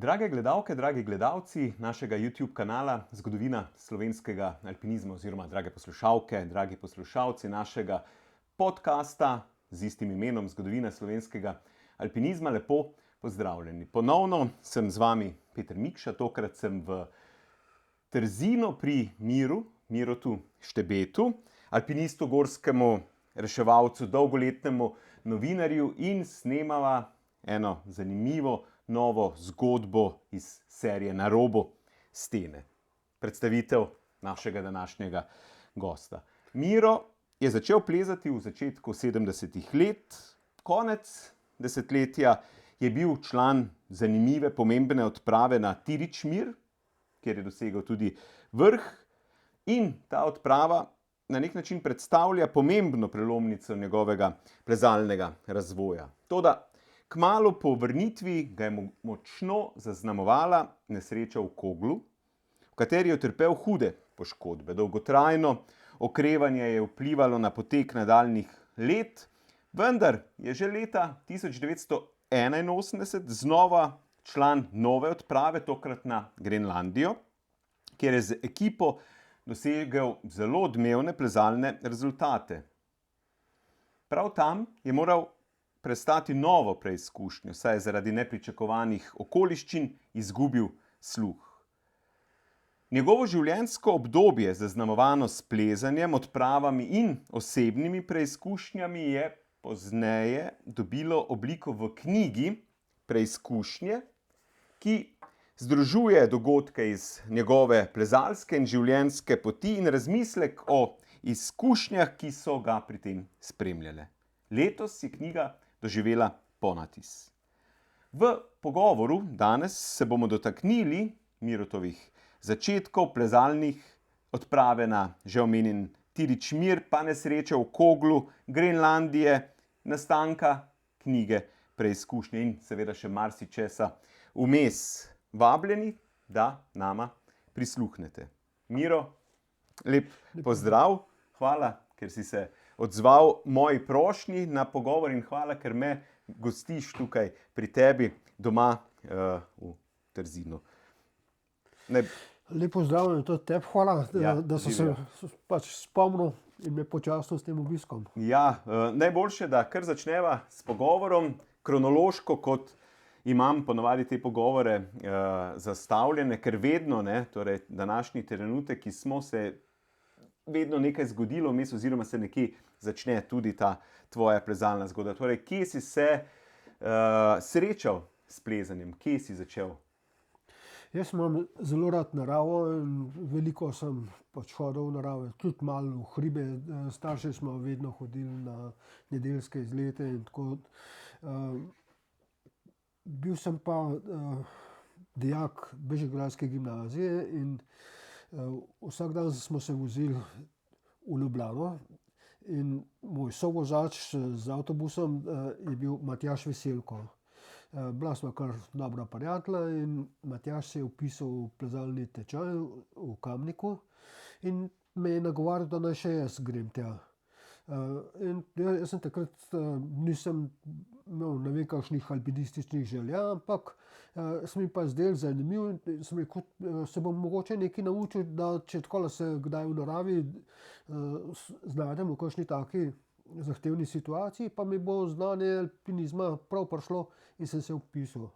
Drage gledalke, dragi gledalci našega YouTube kanala Zgodovina slovenskega alpinizma oziroma drage poslušalke, dragi poslušalci našega podcasta z istim imenom Zgodovina slovenskega alpinizma, lepo pozdravljeni. Ponovno sem z vami Peter Mikša, tokrat sem v Trzinu pri Mirotu Štebetu, alpinistu, gorskemu reševalcu, dolgoletnemu novinarju in snemava eno zanimivo novo zgodbo iz serije Na robu stene. Predstavitev našega današnjega gosta. Miro je začel plezati v začetku 70-ih let, konec desetletja je bil član zanimive, pomembne odprave na Tiričmir, kjer je dosegel tudi vrh, in ta odprava na nek način predstavlja pomembno prelomnico njegovega plezalnega razvoja. Toda kmalu po vrnitvi ga je močno zaznamovala nesreča v Koglu, v kateri je utrpel hude poškodbe. Dolgotrajno okrevanje je vplivalo na potek nadaljnjih let, vendar je že leta 1981 znova član nove odprave, tokrat na Grenlandijo, kjer je z ekipo dosegel zelo odmevne plezalne rezultate. Prav tam je moral prestati novo preizkušnjo, saj je zaradi nepričakovanih okoliščin izgubil sluh. Njegovo življenjsko obdobje, zaznamovano s plezanjem, odpravami in osebnimi preizkušnjami, je pozneje dobilo obliko v knjigi Preizkušnje, ki združuje dogodke iz njegove plezalske in življenjske poti in razmislek o izkušnjah, ki so ga pri tem spremljale. Letos je knjiga doživela ponatis. V pogovoru danes se bomo dotaknili Mirotovih začetkov plezalnih, odprave na že omenjen Tiričmir, pa nesreče v Koglu, Grenlandije, nastanka knjige Preizkušnje in seveda še marsičesa vmes. Vabljeni, da nama prisluhnete. Miro, lep pozdrav, hvala, ker si se odzval moji prošnji na pogovor in hvala, ker me gostiš tukaj pri tebi doma v Trzinu. Lep pozdrav in tudi tebi hvala, da so se spomnil in me počastil s tem obiskom. Ja, najboljše, da kar začneva s pogovorom, kronološko, kot imam ponovadi te pogovore zastavljene, ker vedno, torej današnji trenutek, ki smo se vedno nekaj zgodilo vmes oziroma se nekje začne tudi ta tvoja plezalna zgodba. Torej, kje si se srečal s plezanjem? Kje si začel? Jaz imam zelo rad naravo in veliko sem hodil v narave, tudi malo v hribe. Starši smo vedno hodili na nedeljske izlete in tako. Bil sem pa dijak bežigrajske gimnazije in vsak dan smo se vozili v Ljubljano in moj sovozač z avtobusom je bil Matjaž Veselko. Bila sva kar dobra prijatelja in Matjaž se je vpisal v plezalni tečaj v Kamniku in me je nagovarjal, da naj še jaz grem tja. In jaz sem takrat nisem imel ne vem kakšnih alpinističnih želja, ampak se mi pa zdel zanimiv in sem rekel, se bom mogoče nekaj naučil, da če takole se kdaj v naravi znajdem v kakšni taki zahtevni situaciji, pa mi bo znanje alpinizma prav prišlo in sem se vpisal.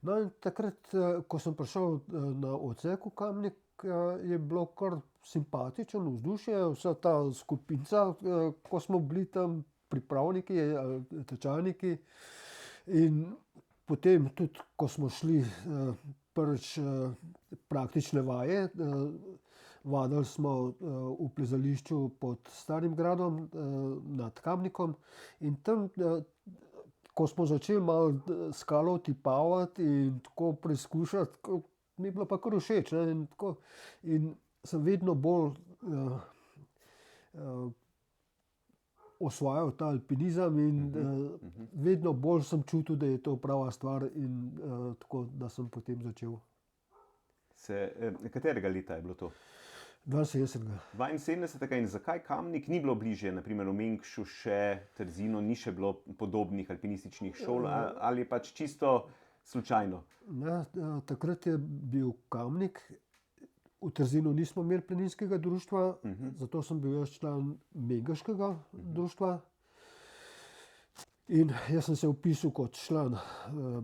No in takrat, ko sem prišel na odsek v Kamnik, je bilo kar simpatično vzdušje, vsa ta skupinca, ko smo bili tam pripravniki, tečajniki. In potem tudi, ko smo šli prvič praktične vaje, vadili smo v plezališču pod Starim gradom nad Kamnikom in tam, ko smo začeli malo skalo otipavati in tako preizkušati, mi je bilo pa kar všeč, in sem vedno bolj osvajal ta alpinizem in vedno bolj sem čutil, da je to prava stvar in tako, da sem potem začel. Katerega leta je bilo to? 72. 72. In zakaj Kamnik ni bilo bližje, na primer v Mengšu še Trzinu, ni še bilo podobnih alpinističnih šol, ali pač čisto slučajno? Ja, takrat je bil Kamnik, v Trzinu nismo imeli planinskega društva, zato sem bil jaz član Megaškega društva. In jaz sem se vpisal kot član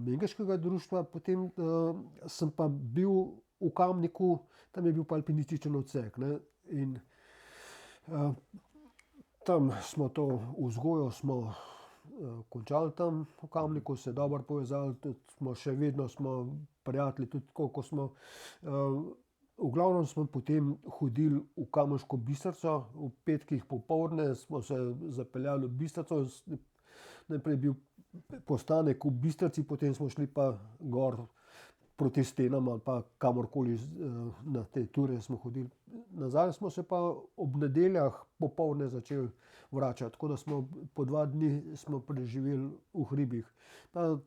Megaškega društva, potem sem pa bil v Kamniku, tam je bil pa alpinističen odsek, ne? In tam smo to vzgojo končali tam v Kamniku, se dobro povezali, tudi smo še vedno prijatelji, tudi tako, ko smo v glavnem smo potem hodili v Kamniško Bistrico, v petkih popoldne smo se zapeljali v Bistrico, najprej je bil postanek v Bistrici, potem smo šli pa gor proti stenam ali pa kamorkoli na te ture smo hodili. Nazaj smo se pa ob nedeljah popoldne začeli vračati, tako da smo po 2 dni smo preživeli v hribih. Pa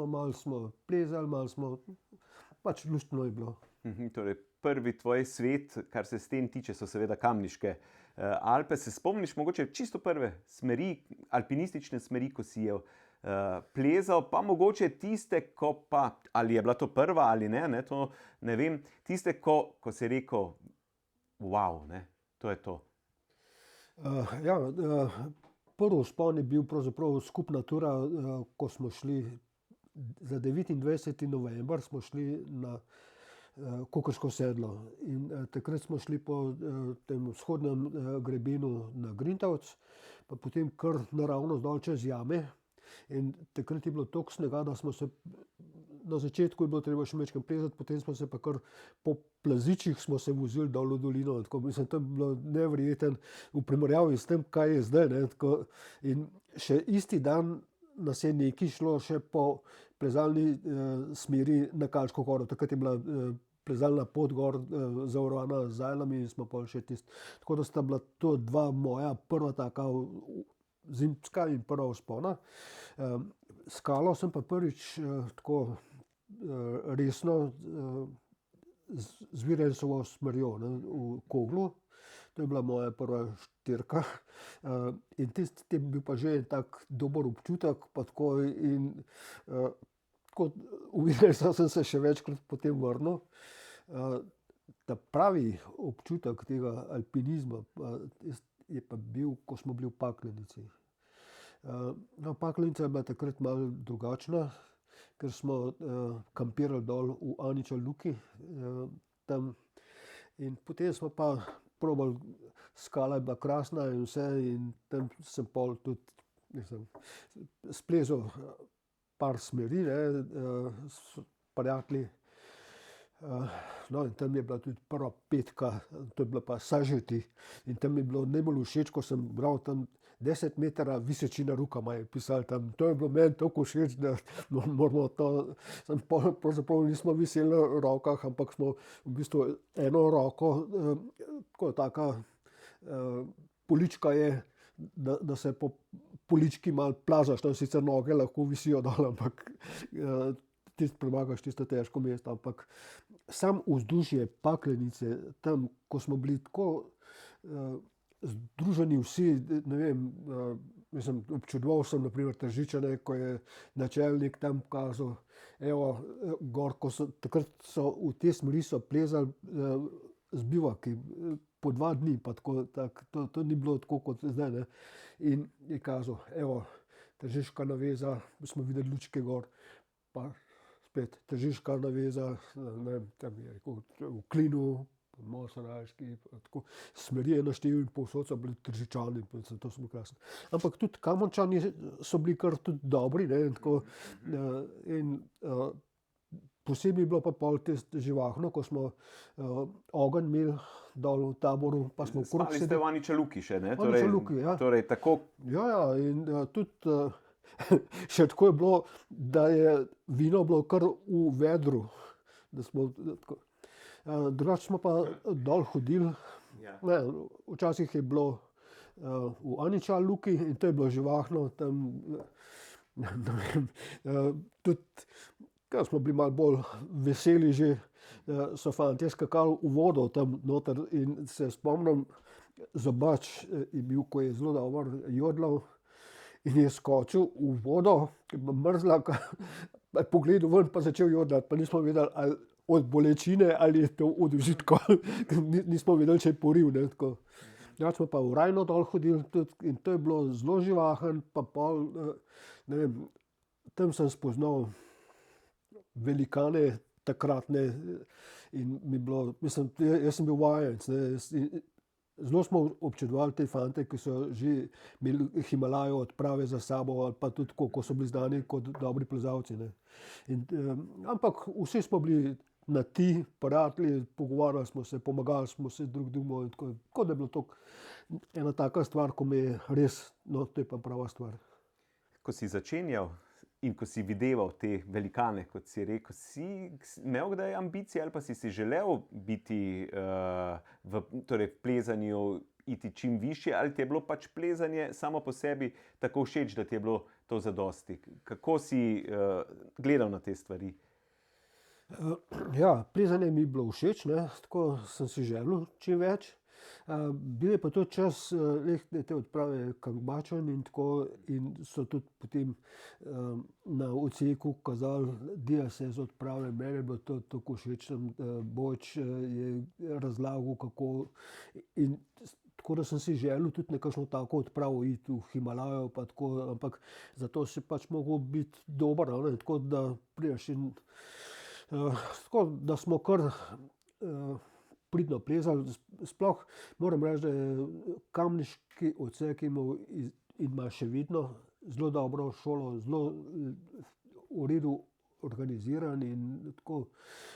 malo smo plezali, malo smo, pač lustno je bilo. Torej, prvi tvoj svet, kar se s tem tiče, so seveda Kamniške Alpe. Se spomniš mogoče čisto prve smeri, alpinistične smeri, ko si je plezal, pa mogoče tiste, ko pa, ali je bila to prva ali ne, to ne vem, tiste, ko si rekel, wow, ne, to je to. Prvi vzpon je bil pravzaprav skupna tura, ko smo šli za 29. november, smo šli na Kokrsko sedlo. In takrat smo šli po tem vzhodnem grebenu na Grintavc, pa potem kar naravnost dol čez jame. In takrat je bilo toliko snega, da smo se na začetku je bilo treba še majčkeno plezati, potem smo se pa kar po plazičih smo se vozili dol v dolino. Tako, mislim, to je bilo neverjeten v primerjavi s tem, kaj je zdaj, ne. Tako, in še isti dan nas je nekaj šlo še po plezalni smeri na Kalško goro. Takrat je bila plezalna pot gor zavarovana z zajlami in smo pol še tako da sta bila to 2 moja prva taka zimska in prva vzpona. Skalo sem pa prvič tako resno z Virensovo smerjo, ne, v Koglu. To je bila moja prva štirka. In tisti je bil pa že en tak dober občutek, pa tako in tako v Virenso sem se še večkrat potem vrnil. Ta pravi občutek tega alpinizma je pa bil, ko smo bili v Paklenici. Paklenica je bila takrat malo drugačna, ker smo kampirali dol v Aniča Luki tam in potem smo pa probali, skala je bila krasna in vse in tam sem pol tudi splezal par smeri, ne, s prijatelji. No, in tam je bila tudi prva petka, to je bila pa Sažeti. In tam je bilo najbolj všeč, ko sem bral tam 10 metra visečina rokama, je pisal tam. To je bilo meni toliko všeč, da moramo to, pravzaprav nismo viseli na rokah, ampak smo v bistvu eno roko, tako taka polička je, da se po polički malo plazaš, tam sicer noge lahko visijo dol, ampak premagaš tisto težko mesto, ampak sam vzdušje Paklenice, tam, ko smo bili tako združeni vsi, ne vem, mislim, občudoval sem na primer Tržičane, ko je načelnik tam kazal, evo, gor, takrat so v te smeri so plezali z bivaki po 2 dni, pa tako, to ni bilo tako kot zdaj, ne. In je kazal, evo, Tržiška naveza, smo videli lučke gor, pa spet Tržiška naveza, ne vem, tam je rekel, v Klinu, Mosarajški, tako, smeri je naštel in povsod so bili Tržičani, to so bili krasni. Ampak tudi Kamončani so bili kar tudi dobri, ne, in tako, in posebej je bilo pa pol živahno, ko smo ogenj imeli dol v taboru, pa smo okrog sedeli. Spali ste v Aniča Luki še, ne? Aniča Luki, ja. Torej, tako. Ja, in tudi še tako je bilo, da je vino bilo kar v vedru, da smo tako. Drugače smo pa dol hodili, ne, včasih je bilo v Aniča Luki in to je bilo živahno, tam, ne vem, tudi, ko smo bili malo bolj veseli že, so fantje skakali v vodo tam noter in se spomnim, Zobač je bil, ko je zelo dobro jodlal in je skočil v vodo, ki je bila mrzla, pogledal ven, pa začel jodati, pa nismo vedeli, ali od bolečine ali je to od užitka. Nismo vedeli, če je poril. Ne, tako. Ja, smo pa v Rajno dol hodili tudi, in to je bilo zelo živahen, pa pol, ne vem, tam sem spoznal velikane takratne in mi bilo, mislim, jaz sem bil vajenec, ne, zelo smo občudovali te fante, ki so že imeli Himalajo odprave za sabo, ali pa tudi, ko so bili znani kot dobri plezalci. Ne. In, ampak vsi smo bili na ti, prijatelji, pogovarjali smo se, pomagali smo se drug drugemu, tako da je bilo to ena taka stvar, ko mi je res, no, to je pa prava stvar. Ko si začenjal in ko si videval te velikane, kot si rekel, si imel kdaj ambicije ali pa si želel biti torej v plezanju iti čim višje, ali ti je bilo pač plezanje samo po sebi tako všeč, da ti je bilo to zadosti? Kako si gledal na te stvari? Ja, plezanje mi je bilo všeč, ne, tako sem si želel čim več. Bil je pa tudi čas te odprave Kangbačan in tako, in so tudi potem na odseku kazali, da se z odprave. Meni je bilo to tako všeč, Bojč je razlagal, kako, in tako da sem si želel tudi nekakšno tako odpravo iti v Himalajo, pa tako, ampak zato si pač mogel biti dober, ne, tako da prideš in tako da smo kar pridno plezali. Sploh moram reči, da je kamniški odsek imel in ima še vedno zelo dobro šolo, zelo v redu organiziran in tako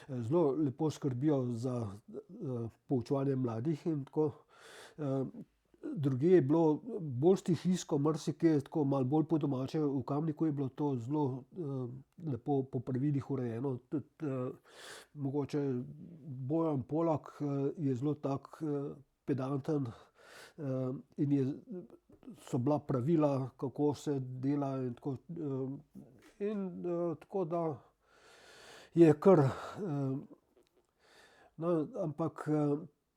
zelo lepo skrbijo za poučevanje mladih in tako. Drugje je bilo bolj stihijsko, marsikje tako malo bolj po domače, v Kamniku je bilo to zelo lepo po pravilih urejeno. Tudi mogoče Bojan Polak je zelo tak pedanten in so bila pravila, kako se dela in tako. Tako da je kar, no, ampak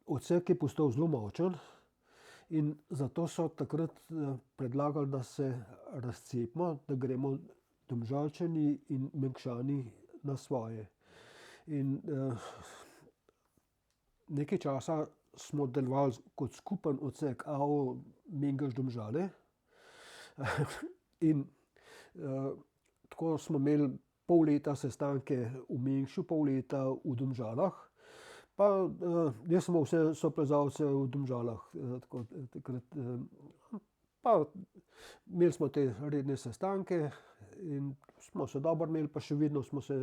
odsek je postal zelo močen. In zato so takrat predlagali, da se razcepimo, da gremo Domžalčani in Mengšani na svoje. In nekaj časa smo delovali kot skupen odsek AO Mengeš-Domžale. In tako smo imeli pol leta sestanke v Mengšu, pol leta v Domžalah. Pa jaz sem imel vse soplezalce v Domžalah, tako takrat. Pa imeli smo te redne sestanke in smo se dobro imeli, pa še vedno smo se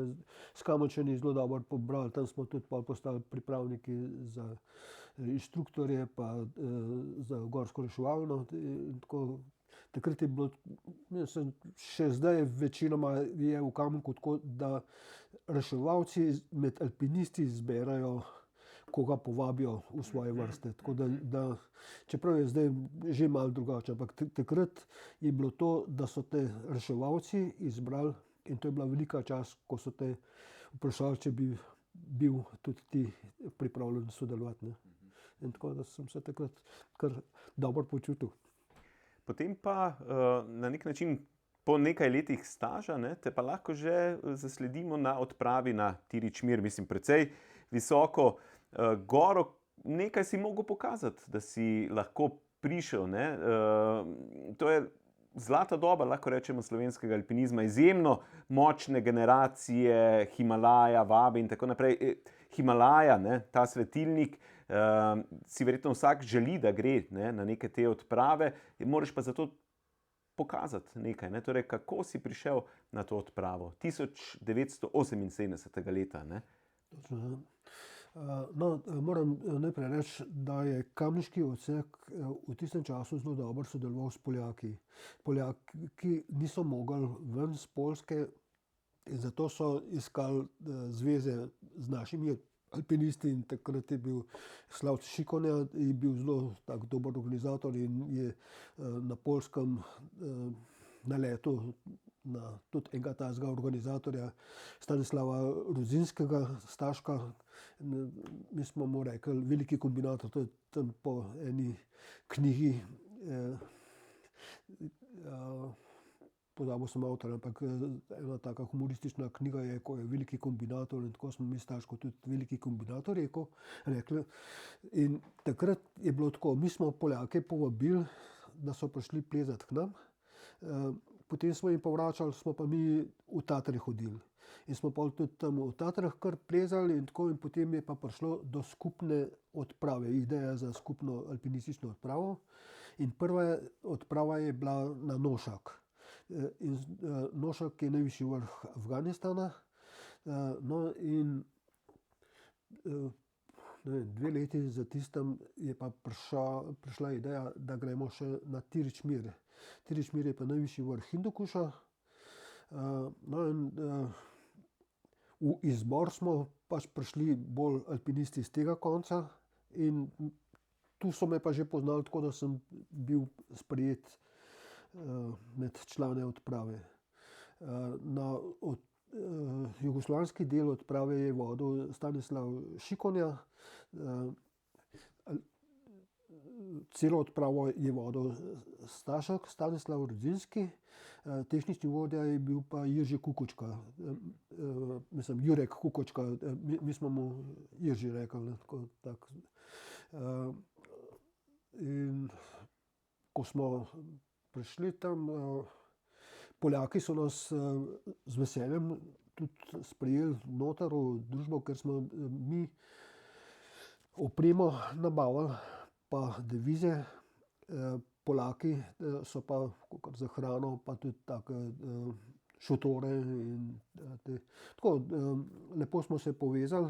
s Kamničani zelo dobro pobrali. Tam smo tudi pol postali pripravniki za inštruktorje, pa za gorsko reševalno. Takrat je bilo, mislim, še zdaj večinoma je v Kamniku tako, da reševalci med alpinisti zberajo, koga povabijo v svoje vrste. Tako da čeprav je zdaj že malo drugače, ampak takrat je bilo to, da so te reševalci izbrali, in to je bila velika čast, ko so te vprašali, če bi bil tudi ti pripravljen sodelovati. Ne. In tako da sem se takrat kar dobro počutil. Potem pa na nek način po nekaj letih staža, ne, te pa lahko že zasledimo na odpravi na Tiričmir, mislim, precej visoko goro. Nekaj si mogel pokazati, da si lahko prišel, ne. To je zlata doba, lahko rečemo, slovenskega alpinizma, izjemno močne generacije, Himalaja, Vabe in tako naprej. Himalaja, ne, ta svetilnik, si verjetno vsak želi, da gre, ne, na neke te odprave, moraš pa zato pokazati nekaj, ne. Torej, kako si prišel na to odpravo 1978. leta, ne? Točno, no, moram najprej reči, da je kamniški odsek v tistem času zelo dobro sodeloval s Poljaki. Poljaki niso mogli ven z Poljske in zato so iskali zveze z našimi alpinisti, in takrat je bil Slavc Šikonja, je bil zelo tak dober organizator in je na Poljskem naletel na tudi enega takega organizatorja, Stanislava Ruzinskega, Staška. Mi smo mu rekli veliki kombinator, to je tam po eni knjigi pozabil sem avtor, ampak ena taka humoristična knjiga je, ko je veliki kombinator in tako smo mi s Taško tudi veliki kombinator rekli. In takrat je bilo tako, mi smo Poljake povabili, da so prišli plezati k nam, potem smo jim povračali, smo pa mi v Tatre hodili. In smo pa tudi tam v Tatrah kar plezali in tako, in potem je pa prišlo do skupne odprave, ideja za skupno alpinistično odpravo. In prva odprava je bila na Nošak. In Nošak je najvišji vrh Afganistana. No in 2 leti za tistem je pa prišla ideja, da gremo še na Tiričmir. Tiričmir je pa najvišji vrh Hindukuša. No in v izbor smo pač prišli bolj alpinisti z tega konca in tu so me pa že poznali, tako da sem bil sprejet med člane odprave. Jugoslovanski del odprave je vodil Stanislav Šikonja, celo odpravo je vodil Stašek, Stanislav Rudzinski, tehnični vodja je bil pa Jirži Kukočka, Jurek Kukočka, mi smo mu Jirži rekli. In ko smo prišli tam, Poljaki so nas z veseljem tudi sprejeli noter v družbo, ker smo mi opremo nabavili, pa devize. Poljaki so pa za hrano pa tudi take šotore in tako, lepo smo se povezali.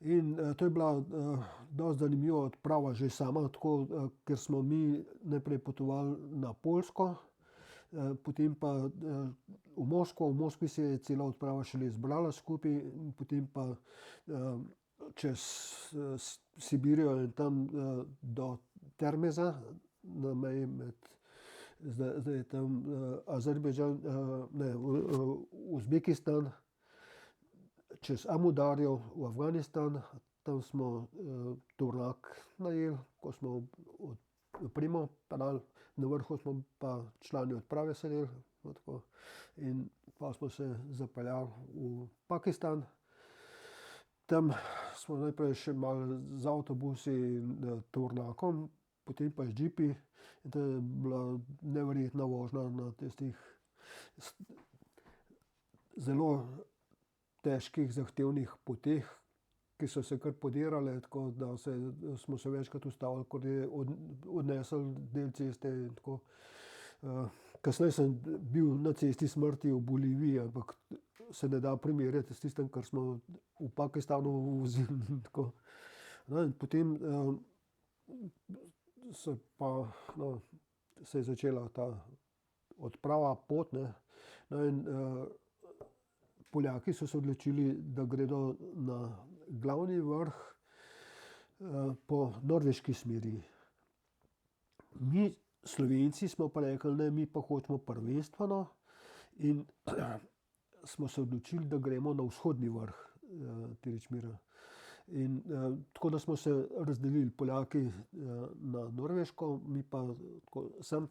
In to je bila dosti zanimiva odprava že sama, tako, ker smo mi najprej potovali na Poljsko, potem pa v Moskvo. V Moskvi se je cela odprava šele zbrala skupaj, potem pa čez Sibirijo in tam do Termeza na meji med, zdaj je tam Azerbajdžan, Uzbekistan, čez Amudarjo v Afganistan, tam smo tovornjak najeli, ko smo opremo peljali, na vrhu smo pa člani odprave sedeli. In pa smo se zapeljali v Pakistan. Tam smo najprej še malo z avtobusi in tovornjakom, potem pa z džipi. In to je bila neverjetna vožnja na tistih zelo težkih, zahtevnih poteh, ki so se kar podirale, tako da smo se večkrat ustavili, kot je odnesel del ceste in tako. Kasneje sem bil na cesti smrti v Boliviji, ampak se ne da primerjati s tistim, kar smo v Pakistanu vozili. No, in potem se je začela ta odprava, pot, ne. No, in Poljaki so se odločili, da gredo na glavni vrh po norveški smeri. Mi Slovenci smo pa rekli, ne, mi pa hočemo prvenstveno, in smo se odločili, da gremo na vzhodni vrh Tiričmira. In tako da smo se razdelili, Poljaki na Norveško, mi pa sem.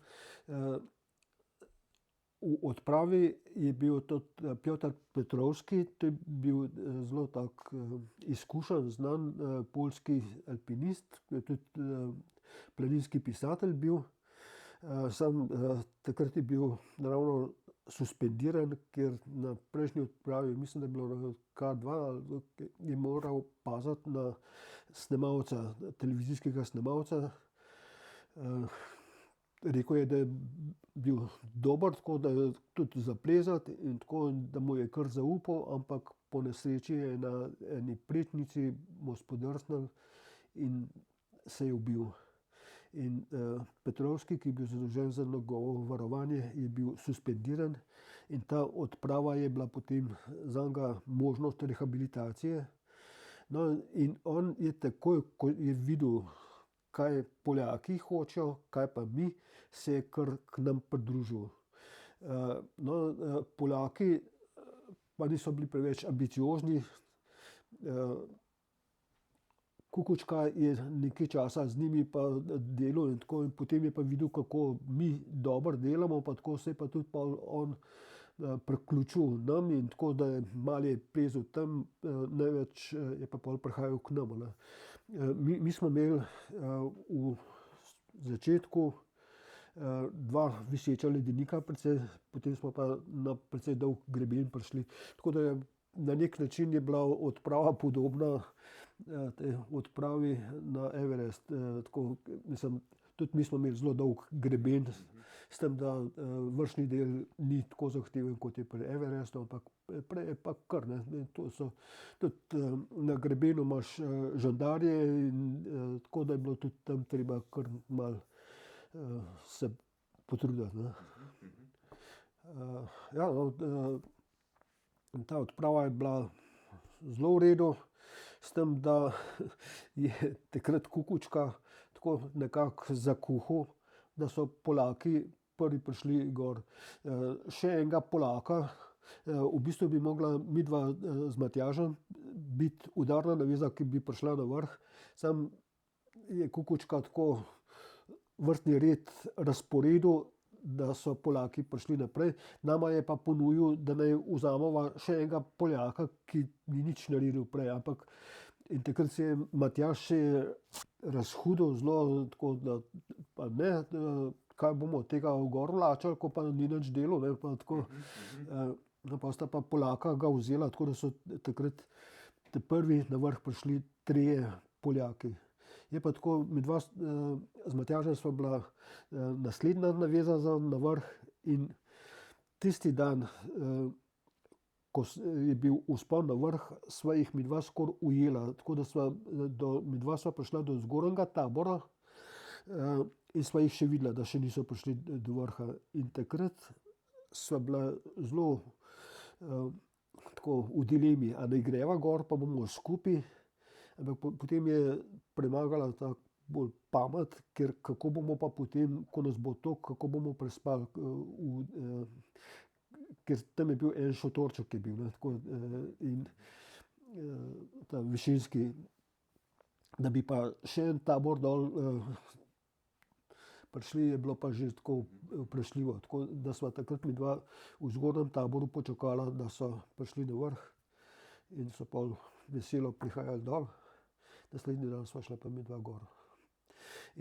V odpravi je bil tudi Pjotr Petrovski, to je bil zelo tak izkušen, znan poljski alpinist, ki je tudi planinski pisatelj bil. Takrat je bil naravno suspendiran, ker na prejšnji odpravi, mislim, da je bilo K2, je moral paziti na snemalca, televizijskega snemalca. Rekel je, da je bil dober, tako da je tudi za plezati in tako, da mu je kar zaupal, ampak po nesreči je na eni prečnici mu spodrsnil in se je ubil. In Petrovski, ki je bil zadolžen za njegovo varovanje, je bil suspendiran in ta odprava je bila potem zanj možnost rehabilitacije. No, in on je takoj, ko je videl, kaj Poljaki hočejo, kaj pa mi, se je kar k nam pridružil. Poljaki pa niso bili preveč ambiciozni. Kukučka je nekaj časa z njimi pa delal in tako, in potem je pa videl, kako mi dobro delamo, pa tako se je pa tudi pol on priključil nam, in tako da je malo je plezal tam, največ je pa pol prihajal k nam, ne. Mi smo imeli v začetku dva viseča ledenika, potem smo pa na precej dolg greben prišli. Tako da je na nek način je bila odprava podobna tej odpravi na Everest. Tako, mislim, tudi mi smo imeli zelo dolg greben, s tem, da vršni del ni tako zahteven, kot je pri Everestu, ampak prej je pa kar, ne. To so tudi na grebenu imaš žandarje in tako da je bilo tudi tam treba kar malo se potruditi, ne. Ja, no, ta odprava je bila zelo v redu, s tem, da je takrat Kukučka tako nekako zakuhal, da so Polaki prvi prišli gor. Še enega Polaka, v bistvu bi mogla midva z Matjažem biti udarna naveza, ki bi prišla na vrh, samo je Kukučka tako vrstni red razporedil, da so Polaki prišli naprej. Nama je pa ponudil, da naj vzameva še enega Poljaka, ki ni nič naredil prej, ampak in takrat se je Matjaž še razhudil zelo, tako da pa ne, kaj bomo tega gor vlačili, ko pa ni nič delal, ne, pa tako. No, pa sta pa Polaka ga vzela, tako da so takrat prvi na vrh prišli trije Poljaki. Je pa tako, midva z Matjažem sva bila naslednja naveza na vrh in tisti dan, ko je bil vzpon na vrh, sva jih midva skoraj ujela, tako da midva sva prišla do zgornjega tabora in sva jih še videla, da še niso prišli do vrha. In takrat sva bila zelo tako v dilemi, a naj greva gor pa bomo skupaj. Ampak potem je premagala ta bolj pamet, ker kako bomo pa potem, ko nas bo toliko, kako bomo prespali, ker tam je bil en šotorček je bil, ne, tako, in ta višinski, da bi pa še en tabor dol prišli, je bilo pa že tako vprašljivo, tako da sva takrat midva v zgornjem taboru počakala, da so prišli na vrh in so pol veselo prihajali dol. Naslednji dan sva šla pa midva gor.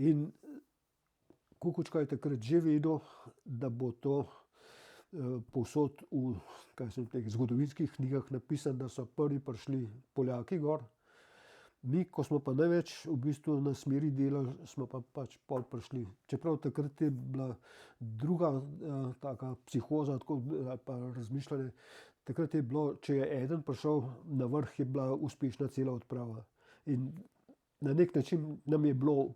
In Kukučka je takrat že vedel, da bo to povsod v teh zgodovinskih knjigah napisano, da so prvi prišli Poljaki gor. Mi, ko smo pa največ v bistvu na smeri delali, smo pa pač pol prišli. Čeprav takrat je bila druga taka psihoza, tako, ali pa razmišljanje, takrat je bilo, če je eden prišel na vrh, je bila uspešna cela odprava. In na nek način nam je bilo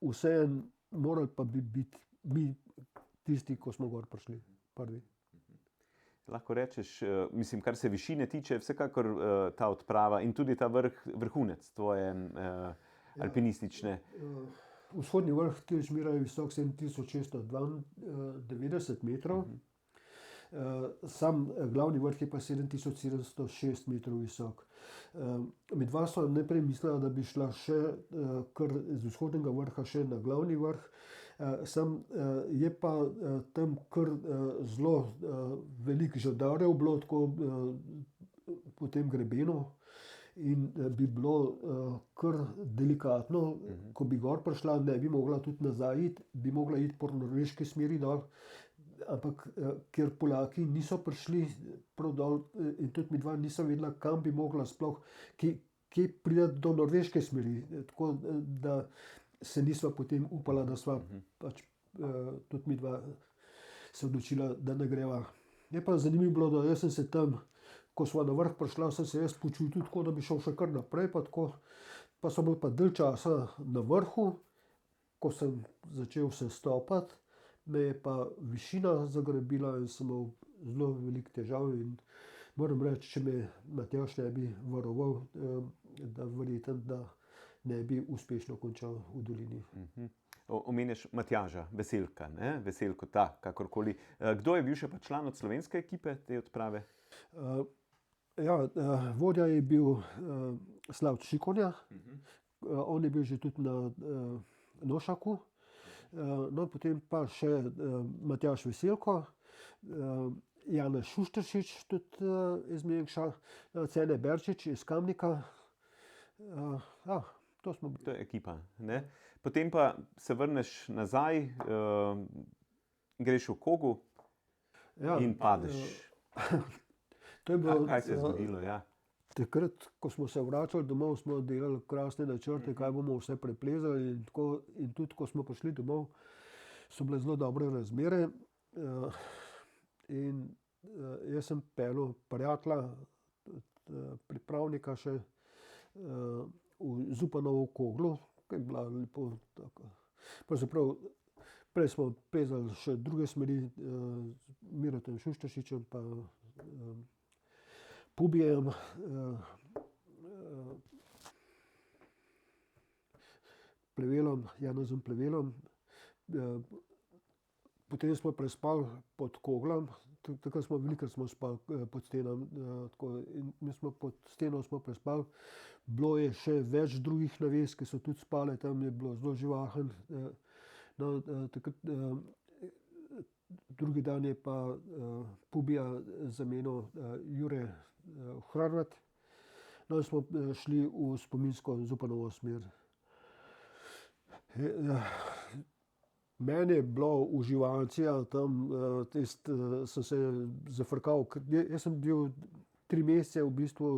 vseeno, morali pa bi biti mi tisti, ko smo gor prišli prvi. Lahko rečeš, mislim, kar se višine tiče, vsekakor ta odprava in tudi ta vrhunec tvoje alpinistične. Vzhodni vrh Tiljšmira je visok 7692 metrov. Sam glavni vrh je pa 7706 metrov visok. Midva sva najprej mislila, da bi šla še kar z vzhodnega vrha še na glavni vrh, sam je pa tam kar zelo veliko žadarjev bilo tako po tem grebenu in bi bilo kar delikatno, ko bi gor prišla, ne bi mogla tudi nazaj iti, bi mogla iti po norveški smeri dol. Ampak ker Poljaki niso prišli prav dol in tudi midva nisva vedela, kam bi mogla sploh, kje priti do norveške smeri, tako da se nisva potem upala, da sva pač tudi midva se odločila, da ne greva. Je pa zanimivo bilo, da jaz sem se tam, ko sva na vrh prišla, sem se jaz počutil tako, da bi šel še kar naprej, pa tako, pa so bili pa dalj časa na vrhu, ko sem začel se stopati, me je pa višina zagrabila in sem imel zelo veliko težav in moram reči, če me Matjaž ne bi varoval, da verjetno, da ne bi uspešno končal v dolini. Omenjaš Matjaža Veselka, ne? Veselko ta, kakorkoli. Kdo je bil še pa član od slovenske ekipe te odprave? Ja, vodja je bil Slavt Šikonja, on je bil že tudi na Nošaku, no potem pa še Matjaž Veselko, Janez Šušteršič tudi iz Mengša, Cene Berčič iz Kamnika. To smo bili. To je ekipa, ne? Potem pa se vrneš nazaj, greš v Kogu in padeš. To je bilo, Kaj se je zgodilo, ja? Takrat, ko smo se vračali domov, smo delali krasne načrte, kaj bomo vse preplezali in tudi, ko smo prišli domov, so bile zelo dobre razmere. In jaz sem peljal prijatelja, pripravnika še v Zupanovo Koglo, ki je bila lepo tako. Pravzaprav prej smo plezali še druge smeri, Mirotom Šušteršičem pa Pubijem, Plevelom, Janezom Plevelom. Potem smo prespali pod Koglom, takrat smo velikokrat smo spali pod stenami, in mi smo pod steno smo prespali. Bilo je še več drugih naves, ki so tudi spale, tam je bilo zelo živahno. No, takrat, drugi dan je pa Pubija zamenjal Jure Hrvat. No, smo šli v spominsko Zupanovo smer. Meni je bilo uživancija tam, sem se zafrkal, jaz sem bil 3 mesece v bistvu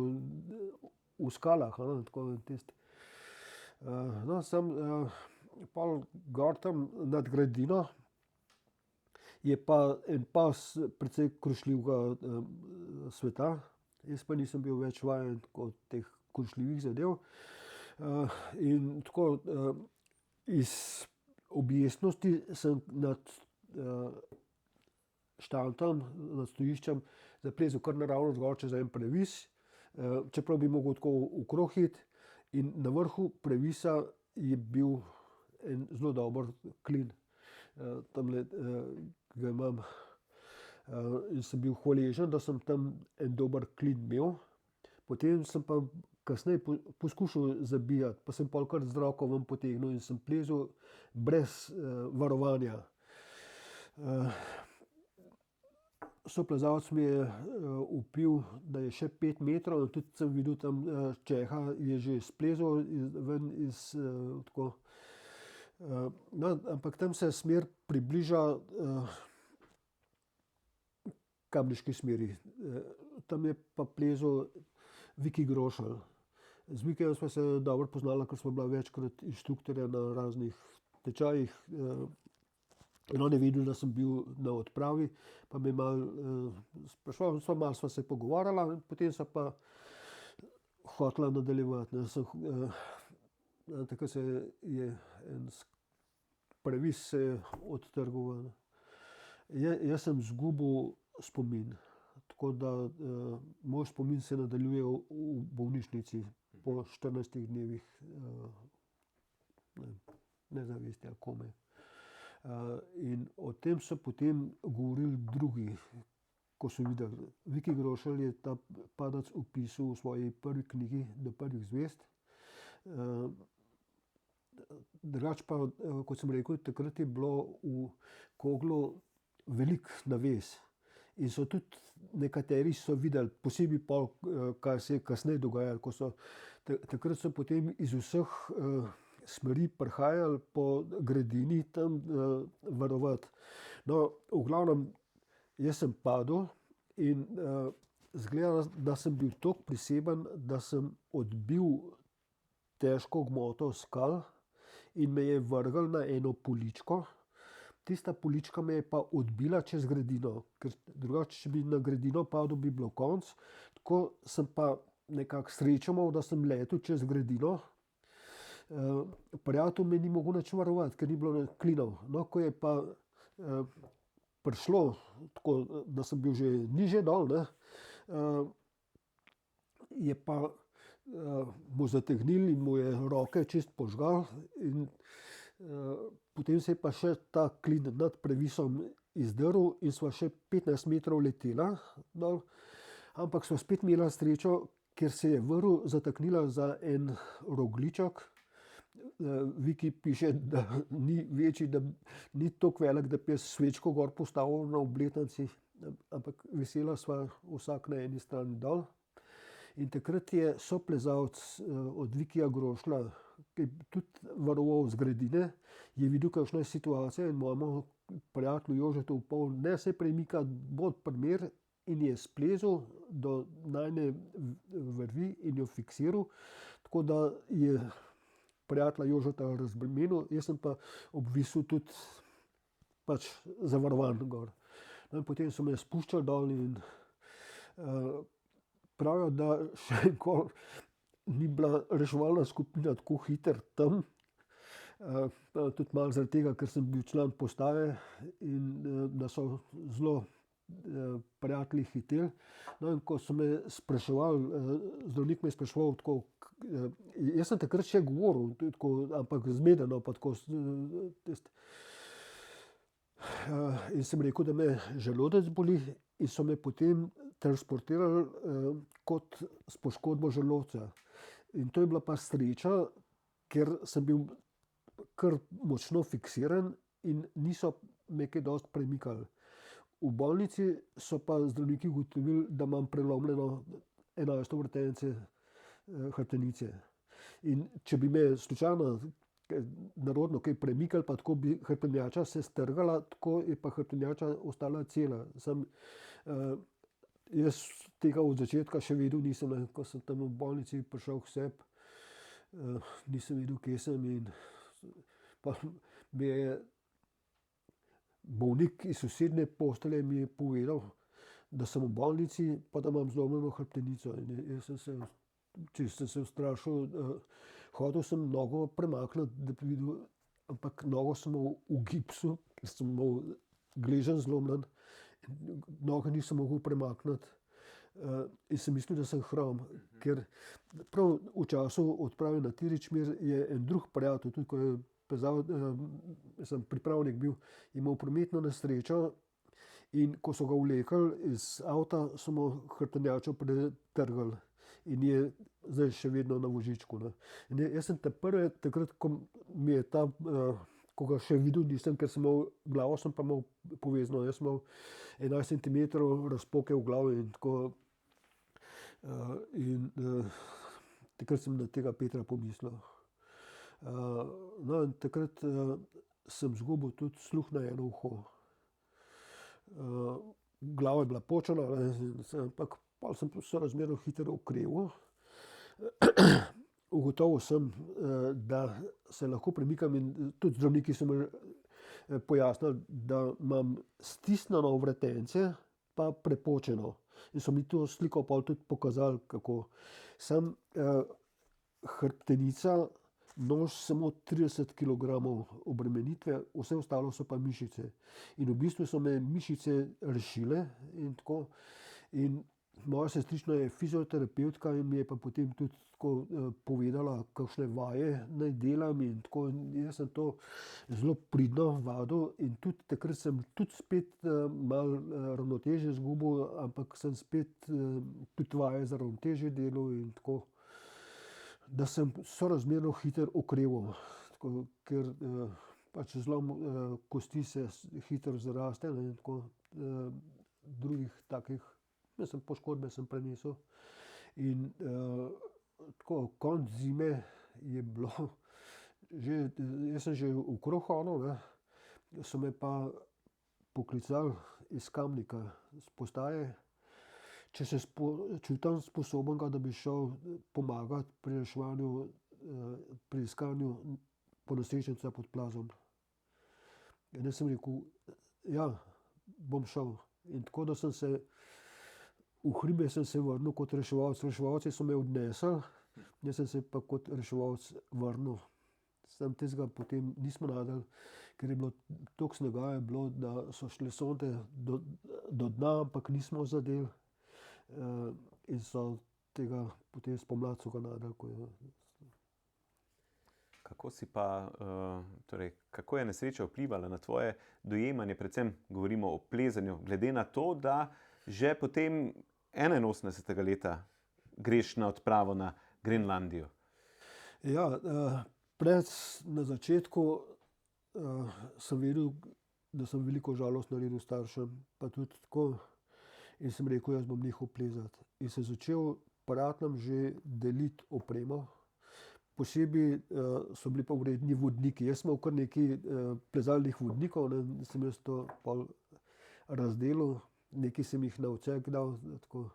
v skalah, tako tisti. No, sem pol gor tam nad gradino, je pa en pas precej krušljivega sveta. Jaz pa nisem bil več vajen kot teh krušljivih zadev. In tako iz objestnosti sem nad štantom, nad stojiščem zaplezel kar naravnost gor čez en previs, čeprav bi mogel tako okrog iti. In na vrhu previsa je bil en zelo dober klin. Tamle ga imam. In sem bil hvaležen, da sem tam en dober klin imel. Potem sem pa kasneje poskušal zabijati, pa sem pol kar z roko ven potegnil in sem plezel brez varovanja. Soplezalec mi je vpil, da je še 5 metrov, tudi sem videl tam Čeha, je že splezal ven iz tako. No, ampak tam se smer približa kamniški smeri. Tam je pa plezal Viki Grošelj. Z Vikijem smo se dobro poznali, ker smo bila večkrat inštruktorja na raznih tečajih. In on je videl, da sem bil na odpravi, pa me malo spraševal, malo sva se pogovarjala, potem sva pa hotela nadaljevati. Takrat se je en previs se je odtrgal. Jaz sem izgubil spomin, tako da moj spomin se nadaljuje v bolnišnici po 14 dnevih nezavesti ali kome. In o tem so potem govorili drugi, ko so videli. Viki Grošelj je ta padec opisal v svoji prvi knjigi Do prvih zvezd. Drugače pa, kot sem rekel, takrat je bilo v Koglu veliko naves. In so tudi nekateri so videli, posebej pol, kaj se je kasneje dogajalo, ko so takrat so potem iz vseh smeri prihajali po gradini tam varovati. No, v glavnem, jaz sem padel in izgleda, da sem bil toliko priseben, da sem odbil težko gmoto skal in me je vrgel na eno poličko. Tista polička me je pa odbila čez gradino, ker drugače, če bi na gradino padel, bi bilo konec. Tako sem pa nekako srečo imel, da sem letel čez gradino. Prijatelj me ni mogel nič varovati, ker ni bilo klinov. No, ko je pa prišlo, tako da sem bil že nižje dol, ne, je pa mu zategnil in mu je roke čist požgal. In potem se je pa še ta klin nad previsom izdrl in sva še 15 metrov letela dol. Ampak sva spet imela srečo, ker se je vrv zataknila za en rogljiček, Viki piše, da ni večji, da ni tako velik, da bi jaz svečko gor postavil na obletnici, ampak vesela sva vsak na eni strani dol. In takrat je soplezalec od Vikija Grošlja, ki je tudi varoval zgradine, je videl, kakšna je situacija in mojemu prijatelju Jožetu upal, ne se premikati, bod primer, in je splezel do najne vrvi in jo fiksiral, tako da je prijatelja Jožeta razbremenil, jaz sem pa obvisel tudi pač zavarovan gor. No, in potem so me spuščali dol in pravijo, da še nikoli ni bila reševalna skupina tako hiter tam, tudi malo zaradi tega, ker sem bil član postaje in da so zelo prijatelji hiteli. No, in ko so me spraševali, zdravnik me je spraševal tako, jaz sem takrat še govoril, tako, ampak zmedeno pa tako, in sem rekel, da me želodec boli in so me potem transportirali kot s poškodbo želodca. In to je bila pa sreča, ker sem bil kar močno fiksiran in niso me kaj dosti premikali. V bolnici so pa zdravniki ugotovili, da imam prelomljeno 11. vrtenice hrbtenice. In če bi me slučajno narodno kaj premikali, pa tako bi hrbtenjača se strgala, tako je pa hrbtenjača ostala cela. Jaz tega od začetka še vedel nisem, ko sem tam v bolnici prišel k sebi, nisem vedel, kje sem, in pa mi je bolnik iz sosednje postelje mi je povedal, da sem v bolnici, pa da imam zlomljeno hrbtenico. In jaz sem se, čisto sem se ustrašil, hotel sem nogo premakniti, da bi videl, ampak nogo sem imel v gipsu, ker sem imel gleženj zlomljen, noge nisem mogel premakniti. In sem mislil, da sem hrom, ker prav v času odprave na Tiričmir je en drug prijatelj, tudi ko je sem pripravnik bil, imel prometno nesrečo in ko so ga vlekli iz avta, so mu hrbtenjačo pretrgali in je zdaj še vedno na vozičku. Ne. In jaz sem takrat, ko mi je ta, ko ga še videl nisem, ker sem imel, glavo sem pa imel povezano, jaz sem imel 11 cm razpoke v glavi in tako. Takrat sem na tega Petra pomislil. No, in takrat sem izgubil tudi sluh na eno uho. Glava je bila počena, ampak pol sem sorazmerno hitro okreval. Ugotovil sem, da se lahko premikam in tudi zdravniki so mi pojasnili, da imam stisnjeno vretence pa prepočeno. In so mi to sliko pol tudi pokazali, kako sem hrbtenica, nož samo 30 kg obremenitve, vse ostalo so pa mišice. In v bistvu so me mišice rešile in tako. In moja sestrična je fizioterapevtka in mi je pa potem tudi tako povedala, kakšne vaje naj delam in tako. In jaz sem to zelo pridno vadil in tudi takrat sem tudi spet malo ravnotežje izgubil, ampak sem spet tudi vaje za ravnotežje delal in tako, da sem sorazmerno hitro okreval, tako, ker pač zlom kosti se hitro zaraste in tako, drugih takih poškodbe sem prenesel. In tako, konec zime je bilo že, jaz sem že okrog hodil, ne, so me pa poklicali iz Kamnika, s postaje, če se čutim sposobnega, da bi šel pomagati pri reševanju, pri iskanju ponesrečenca pod plazom. In jaz sem rekel, ja, bom šel. In tako, da sem se v hribe sem se vrnil kot reševalec. Reševalci so me odnesli, jaz sem se pa kot reševalec vrnil. Sam tistega potem nismo našli, ker je bilo toliko snega je bilo, da so šle sonde do dna, ampak nismo zadeli. In so tega potem spomladi so ga našli, ko je. Kako si pa, torej, kako je nesreča vplivala na tvoje dojemanje, predvsem govorimo o plezanju, glede na to, da že potem 81. leta greš na odpravo na Grenlandijo? Ja, Na začetku sem vedel, da sem veliko žalost naredil staršem, pa tudi tako. In sem rekel, jaz bom nehal plezati. In sem začel paratnam že deliti opremo. Posebej so bili pa vredni vodniki. Jaz sem imel kar nekaj plezalnih vodnikov, ne, sem jaz to pol razdelil, nekaj sem jih na odsek dal. Tako.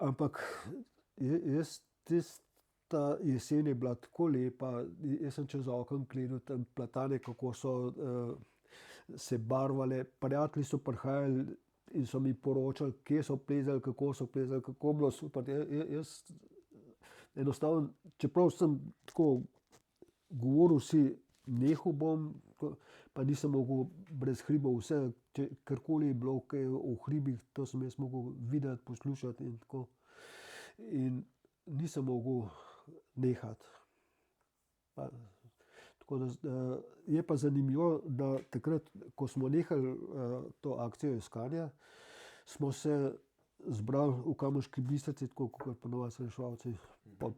Ampak jaz tista jesen je bila tako lepa, jaz sem čez okno gledal tam platane, kako so se barvale, prijatelji so prihajali in so mi poročali, kje so plezali, kako bilo super. Jaz enostavno, čeprav sem tako govoril si, nehal bom, pa nisem mogel brez hribov vse, karkoli je bilo, kaj v hribih, to sem jaz mogel videti, poslušati in tako. In nisem mogel nehati. Tako da je pa zanimivo, da takrat, ko smo nehali to akcijo iskanja, smo se zbrali v Kamniški Bistrici, tako kot ponovadi reševalci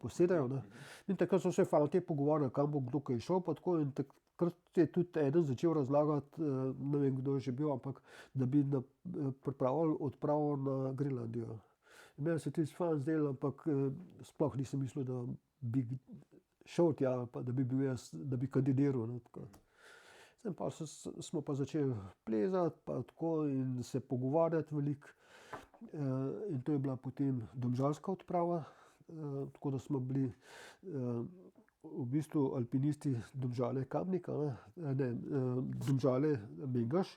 posedajo. Ne? In takrat so se fantje pogovarjali, kam bo kdo kaj šel, pa tako. In takrat je tudi eden začel razlagati, ne vem, kdo je že bil, ampak da bi pripravili odpravo na Grenlandijo. Meni se tisto fajn zdelo, ampak sploh nisem mislil, da bi šel tja, pa da bi bil jaz, da bi kandidiral. Ne, pa smo pa začeli plezati, pa tako in se pogovarjati veliko. In to je bila potem domžalska odprava, tako da smo bili v bistvu alpinisti Domžale Kamnika, ne, Domžale Mengeš,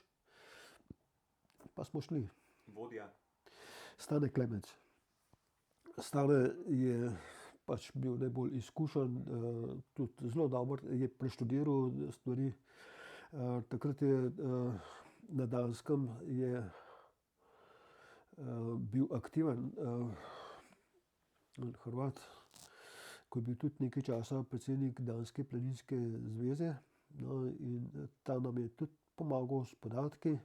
pa smo šli. Vodja. Stane Klemenc. Stane je pač bil najbolj izkušen, tudi zelo dober, je preštudiral stvari. Takrat je na Danskem je bil aktiven Hrvat, ko je bil tudi nekaj časa predsednik Danske planinske zveze. No, in ta nam je tudi pomagal s podatki.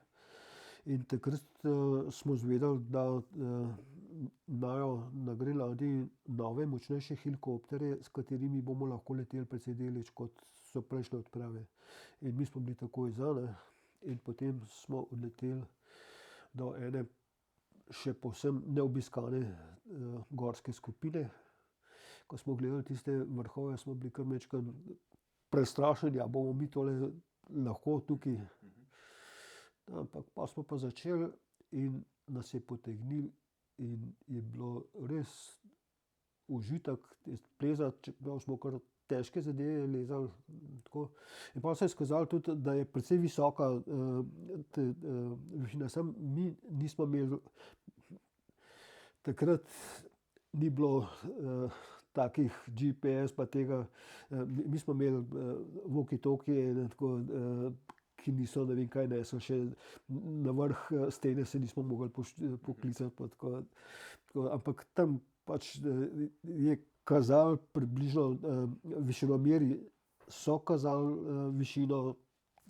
In takrat smo izvedeli, da imajo na Grenlandiji nove, močnejše helikopterje, s katerimi bomo lahko leteli precej daleč, kot so prejšnje odprave. In mi smo bili takoj za, ne. In potem smo odleteli do ene še povsem neobiskane gorske skupine. Ko smo gledali tiste vrhove, smo bili kar majčkeno prestrašeni, a bomo mi tole lahko tukaj. Ampak pa smo pa začeli in nas je potegnilo in je bilo res užitek plezati, čeprav smo kar težke zadeve lezali. Tako. In pa se je izkazalo tudi, da je precej visoka višina. Samo mi nismo imeli, takrat ni bilo takih GPS pa tega, mi smo imeli walkie-talkie, tako, ki niso ne vem kaj nesli, še na vrh stene se nismo mogli poklicati. Pa tako, ampak tam pač je kazalo približno višinomeri, so kazali višino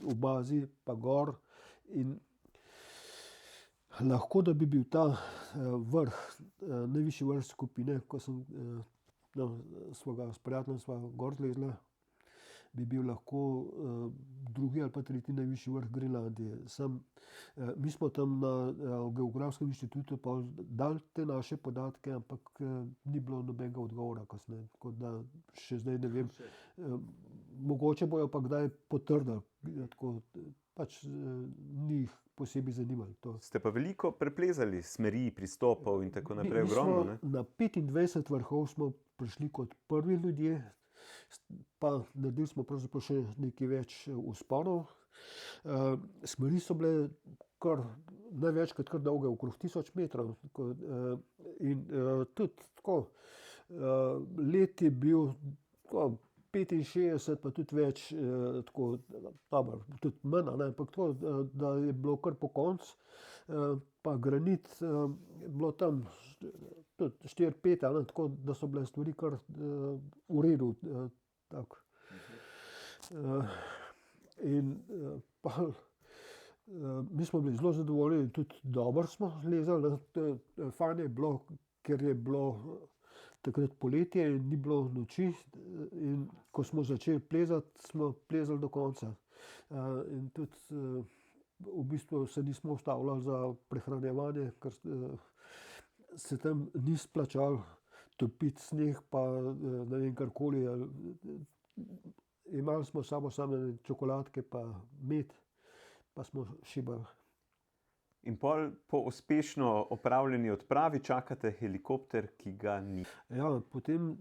v bazi pa gor in lahko, da bi bil ta vrh, najvišji vrh skupine, ko sem s prijateljem sva gor zlezla, bi bil lahko drugi ali pa tretji najvišji vrh Grenlandije. Mi smo tam na Geografskem inštitutu pa dali te naše podatke, ampak ni bilo nobenega odgovora kasneje. Tako da še zdaj ne vem, mogoče bojo pa kdaj potrdili. Tako, pač ni jih posebej zanimalo to. Ste pa veliko preplezali smeri, pristopov in tako naprej, ogromno, ne? Na 25 vrhov smo prišli kot prvi ljudje, pa naredili smo pravzaprav še nekaj več vzponov. Smeri so bile največkrat kar dolge, okrog 1000 metrov. In tudi tako, let je bil tako 65, pa tudi več, tako, dobro, tudi manj, ampak tako, da je bilo kar po koncu. Pa granit je bilo tam tudi 4-5, tako da so bile stvari kar v redu. Tako. In pa mi smo bili zelo zadovoljni, tudi dobro smo lezali. Fajn je bilo, ker je bilo takrat poletje in ni bilo noči, in ko smo začeli plezati, smo plezali do konca. In tudi v bistvu se nismo ustavljali za prehranjevanje, ker se tam ni splačalo topiti sneg, pa ne vem karkoli. Imeli smo samo čokoladke pa med, pa smo šibali. In po uspešno opravljeni odpravi čakate helikopter, ki ga ni. Ja, potem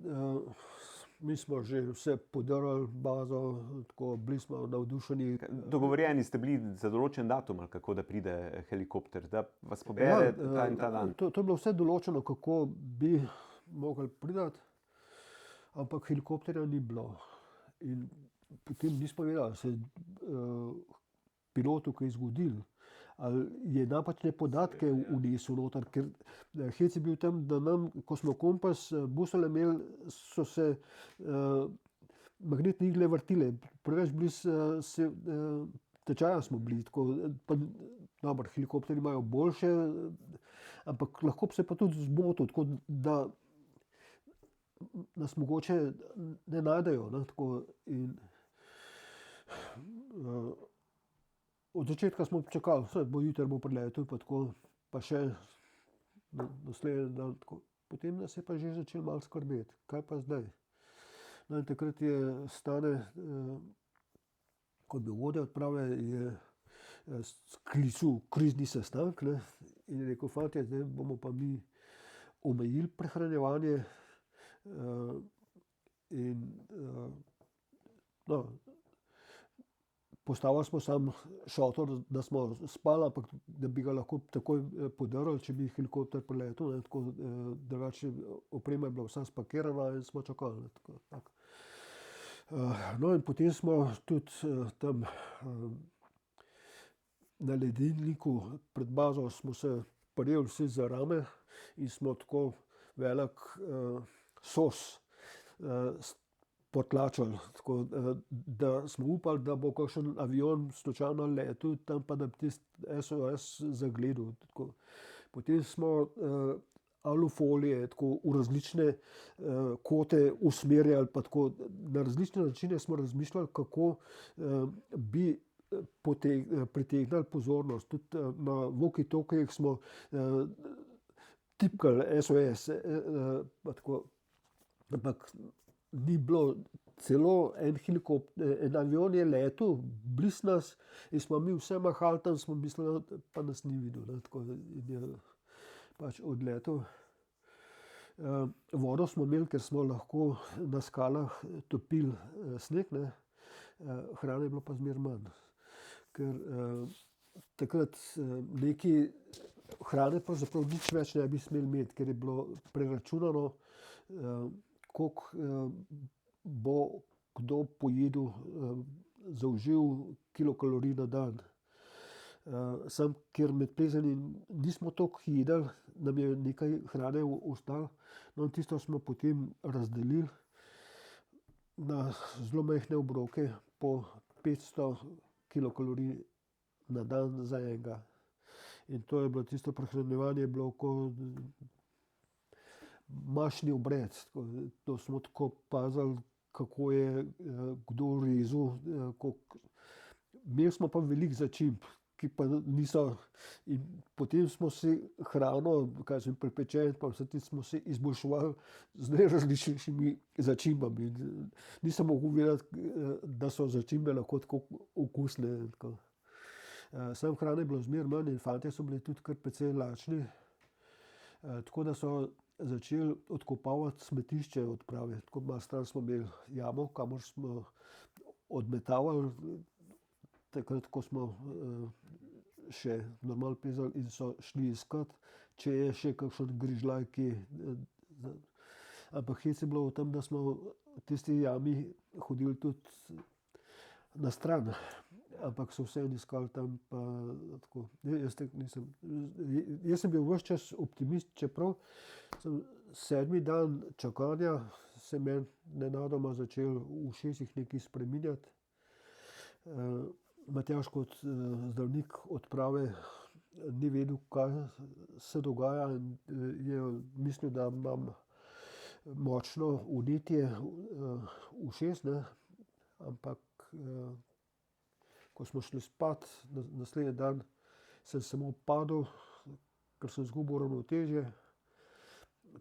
mi smo že vse podarili, bazo, tako bili smo navdušeni. Dogovorjeni ste bili za določen datum, ali kako, da pride helikopter, da vas pobere ta in ta dan? To je bilo vse določeno, kako bi mogli priti, ampak helikopterja ni bilo. In potem nismo vedeli, ali se pilotu kaj zgodilo, ali je napačne podatke vnesel noter, ker hec je bil tam, da nam, ko smo kompas busole imeli, so se magnetne igle vrtile, preveč blizu tečaja smo bili, tako, pa dobro, helikopterji imajo boljše, ampak lahko se pa tudi zmotil, tako da nas mogoče ne najdejo, ne, tako, in od začetka smo čakali, vse bo jutri, bo priletel, pa tako, pa še naslednji dan, tako. Potem nas je pa že začel malo skrbeti, kaj pa zdaj. No, in takrat je Stane, kot bil vodja odprave, je sklical krizni sestanek, ne, in je rekel: "Fantje, zdaj bomo pa mi omejili prehranjevanje." In no, postavili smo sam šotor, da smo spali, ampak da bi ga lahko takoj podarili, če bi helikopter priletel, ne, tako, drugače oprema je bila vsa spakirana in smo čakali, ne, tako. No, in potem smo tudi tam na ledilniku pred bazo smo se prijeli vsi za rame in smo tako velik sos potlačili, tako, da smo upali, da bo kakšen avion slučajno letel tam, pa da bi tisti SOS zagledal. Tako. Potem smo alufolije tako v različne kote usmerjali, pa tako na različne načine smo razmišljali, kako bi pritegnili pozornost. Tudi na walkie-talkieh smo tipkali SOS, pa tako, ampak ni bilo. Celo en avion je letel blizu nas in smo mi vse mahali tam, smo mislili, pa nas ni videl, ne, tako, in je pač odletel. Vodo smo imeli, ker smo lahko na skalah topili sneg, ne. Hrane je bilo pa zmeraj manj, ker takrat neki hrane pravzaprav nič več ne bi smeli imeti, ker je bilo preračunano, koliko bo kdo pojedel, zaužil kilokalorij na dan. Samo ker med plezanjem nismo toliko jedli, nam je nekaj hrane ostalo, no, in tisto smo potem razdelili na zelo majhne obroke po 500 kilokalorij na dan za enega. In to je bilo tisto prehranjevanje, je bilo kot mašni obred. To smo tako pazili, kako je kdo rezal. Imeli smo pa veliko začimb, ki pa niso. In potem smo si hrano, prepečen, pa vse smo si izboljševali z najrazličnejšimi začimbami. Nisem mogel vedeti, da so začimbe lahko tako okusne. Tako. Sam hrane je bilo zmeraj manj in fantje so bili tudi kar precej lačni. Tako da so začeli odkopavati smetišče odprave. Tako malo stran smo imeli jamo, kamor smo odmetavali, takrat, ko smo še normalno plezali, in so šli iskat, če je še kakšen grižljaj, ki. Ampak hec je bilo v tem, da smo v tisti jami hodili tudi na stran, ampak so vseeno iskali tam, pa tako. Jaz sem bil ves čas optimist, čeprav sem 7. dan čakanja se meni nenadoma začel v ušesih nekaj spreminjati. Matjaž kot zdravnik odprave ni vedel, kaj se dogaja, in je mislil, da imam močno vnetje ušes, ne, ampak ko smo šli spat, naslednji dan sem samo padel, ker sem izgubil ravnotežje,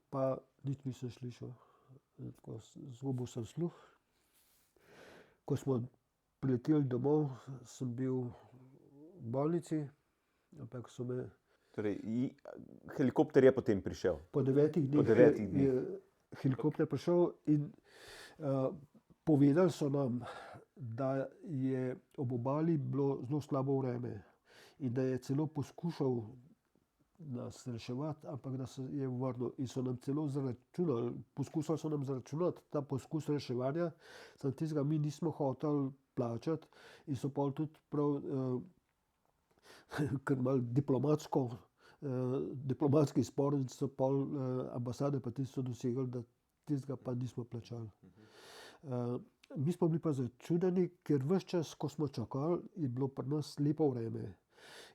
pa nič nisem slišal. Tako, izgubil sem sluh. Ko smo prileteli domov, sem bil v bolnici, ampak so me Torej, helikopter je potem prišel. po 9 dneh, 9 dneh. je helikopter prišel in povedali so nam, da je ob obali bilo zelo slabo vreme in da je celo poskušal nas reševati, ampak da se je vrnil in so nam celo zaračunali, poskusili so nam zaračunati ta poskus reševanja, samo tistega mi nismo hoteli plačati in so pol tudi prav kar malo diplomatski spor in so pol ambasade pa tisto dosegli, da tistega pa nismo plačali. Mi smo bili pa začudeni, ker ves čas, ko smo čakali, je bilo pri nas lepo vreme.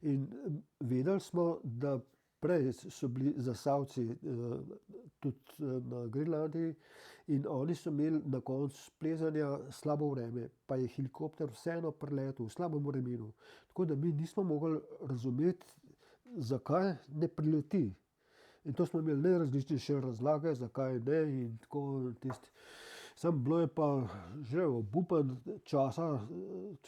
In vedeli smo, da prej so bili zasavci tudi na Grenlandiji in oni so imeli na koncu plezanja slabo vreme, pa je helikopter vseeno priletel v slabem vremenu. Tako da mi nismo mogli razumeti, zakaj ne prileti. In to smo imeli najrazličnejše razlage, zakaj ne in tako tisti. Sam bilo je pa že obupen časa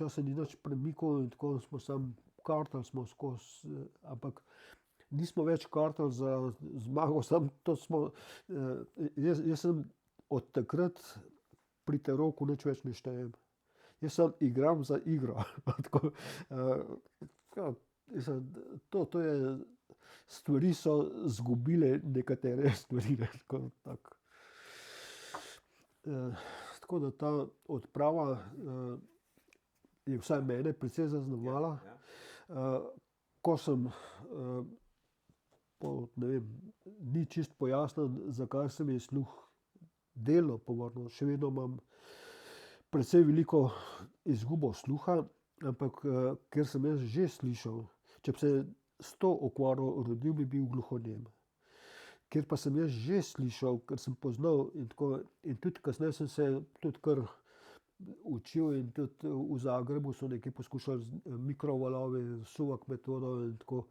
se ni nič premikal in tako smo sam kartali smo skozi, ampak nismo več kartali za zmago, sam to smo, jaz sem od takrat pri Taroku nič več ne štejem. Jaz sam igram za igro. Tako, to je, stvari so zgubile nekatere stvari, ne, tako. Tako da ta odprava je vsaj mene precej zaznamovala. Ko sem, ne vem, ni čisto pojasnjeno, zakaj se mi je sluh delno povrnil. Še vedno imam precej veliko izgubo sluha, ampak ker sem jaz že slišal, če bi se s to okvaro rodil, bi bil gluhonem. Ker pa sem jaz že slišal, ker sem poznal in tako, in tudi kasneje sem se tudi kar učil in tudi v Zagrebu so nekaj poskušali z mikrovalovi, suvak metodo in tako.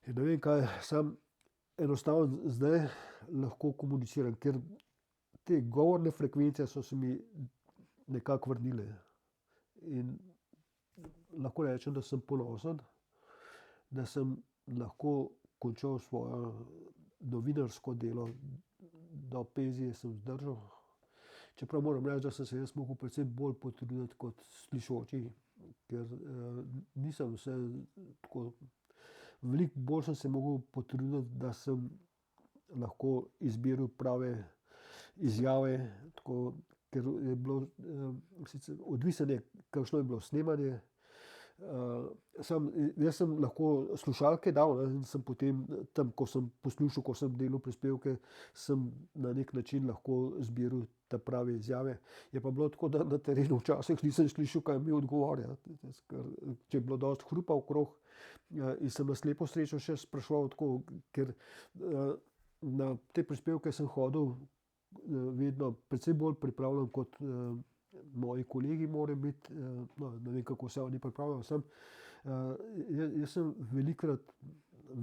In ne vem kaj, sam enostavno zdaj lahko komuniciram, ker te govorne frekvence so se mi nekako vrnile. In lahko rečem, da sem ponosen, da sem lahko končal svoje novinarsko delo, do penzije sem zdržal. Čeprav moram reči, da sem se jaz mogel predvsem bolj potruditi kot slišoči, ker nisem se tako, veliko bolj sem se mogel potruditi, da sem lahko izbiral prave izjave, tako, ker je bilo, sicer odvisno je, kakšno je bilo snemanje. Jaz sem lahko slušalke dal, ne, in sem potem tam, ko sem poslušal, ko sem delal prispevke, sem na nek način lahko zbiral te prave izjave. Je pa bilo tako, da na terenu včasih nisem slišal, kaj mi odgovarja. Če je bilo dosti hrupa okrog in sem na slepo srečo še spraševal tako, ker na te prispevke sem hodil vedno precej bolj pripravljen kot moji kolegi morajo biti, no, ne vem, kako se oni pripravljajo, jaz sem velikokrat,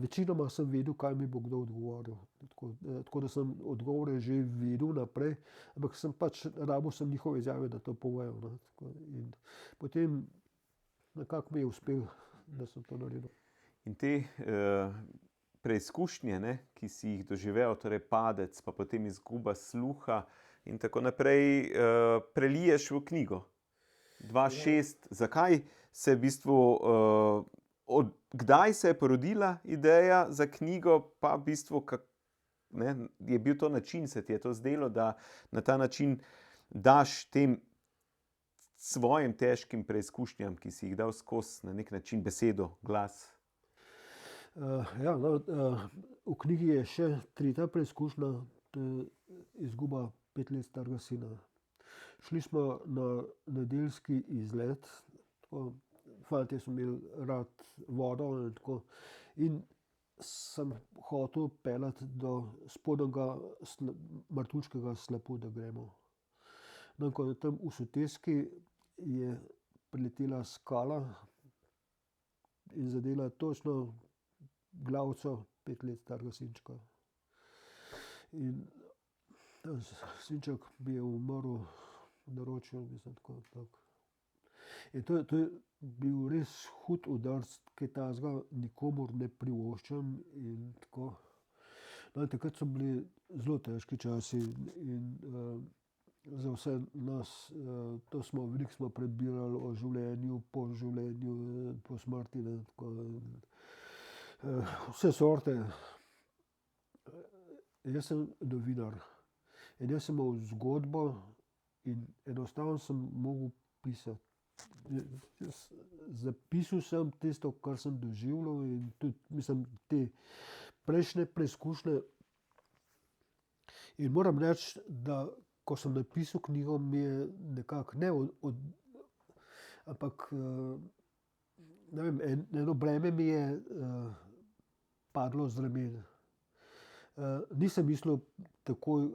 večinoma sem vedel, kaj mi bo kdo odgovoril. Tako da sem odgovore že vedel naprej, ampak sem pač rabil sem njihove izjave, da to povejo, no. In potem nekako mi je uspel, da sem to naredil. In te preizkušnje, ne, ki si jih doživel, torej padec, pa potem izguba sluha in tako naprej, preliješ v knjigo. 2006. Zakaj se v bistvu, kdaj se je porodila ideja za knjigo, pa v bistvu, ne, je bil to način, se ti je to zdelo, da na ta način daš tem svojim težkim preizkušnjam, ki si jih dal skozi, na nek način besedo, glas? Ja, no, v knjigi je še tretja preizkušnja, to je izguba 5 let starega sina. Šli smo na nedeljski izlet, tako, fantje so imeli rad vodo in tako. In sem hotel peljati do spodnjega Martuškega slapu, da gremo. No, ko je tam v soteski, je priletela skala in zadela točno glavico 5 let starega sinčka. In sinček bi je umrl v naročju, mislim, tako. In to je bil res hud udarec, kaj takega nikomur ne privoščim in tako. No, in takrat so bili zelo težki časi in za vse nas, veliko smo prebirali o življenju, po življenju, po smrti, ne, tako. Vse sorte. Jaz sem novinar in jaz sem imel zgodbo in enostavno sem mogel pisati. Zapisal sem tisto, kar sem doživljal in tudi, mislim, te prejšnje preizkušnje. In moram reči, da ko sem napisal knjigo, mi je nekako ampak ne vem, eno breme mi je padlo z ramen. Nisem mislil takoj,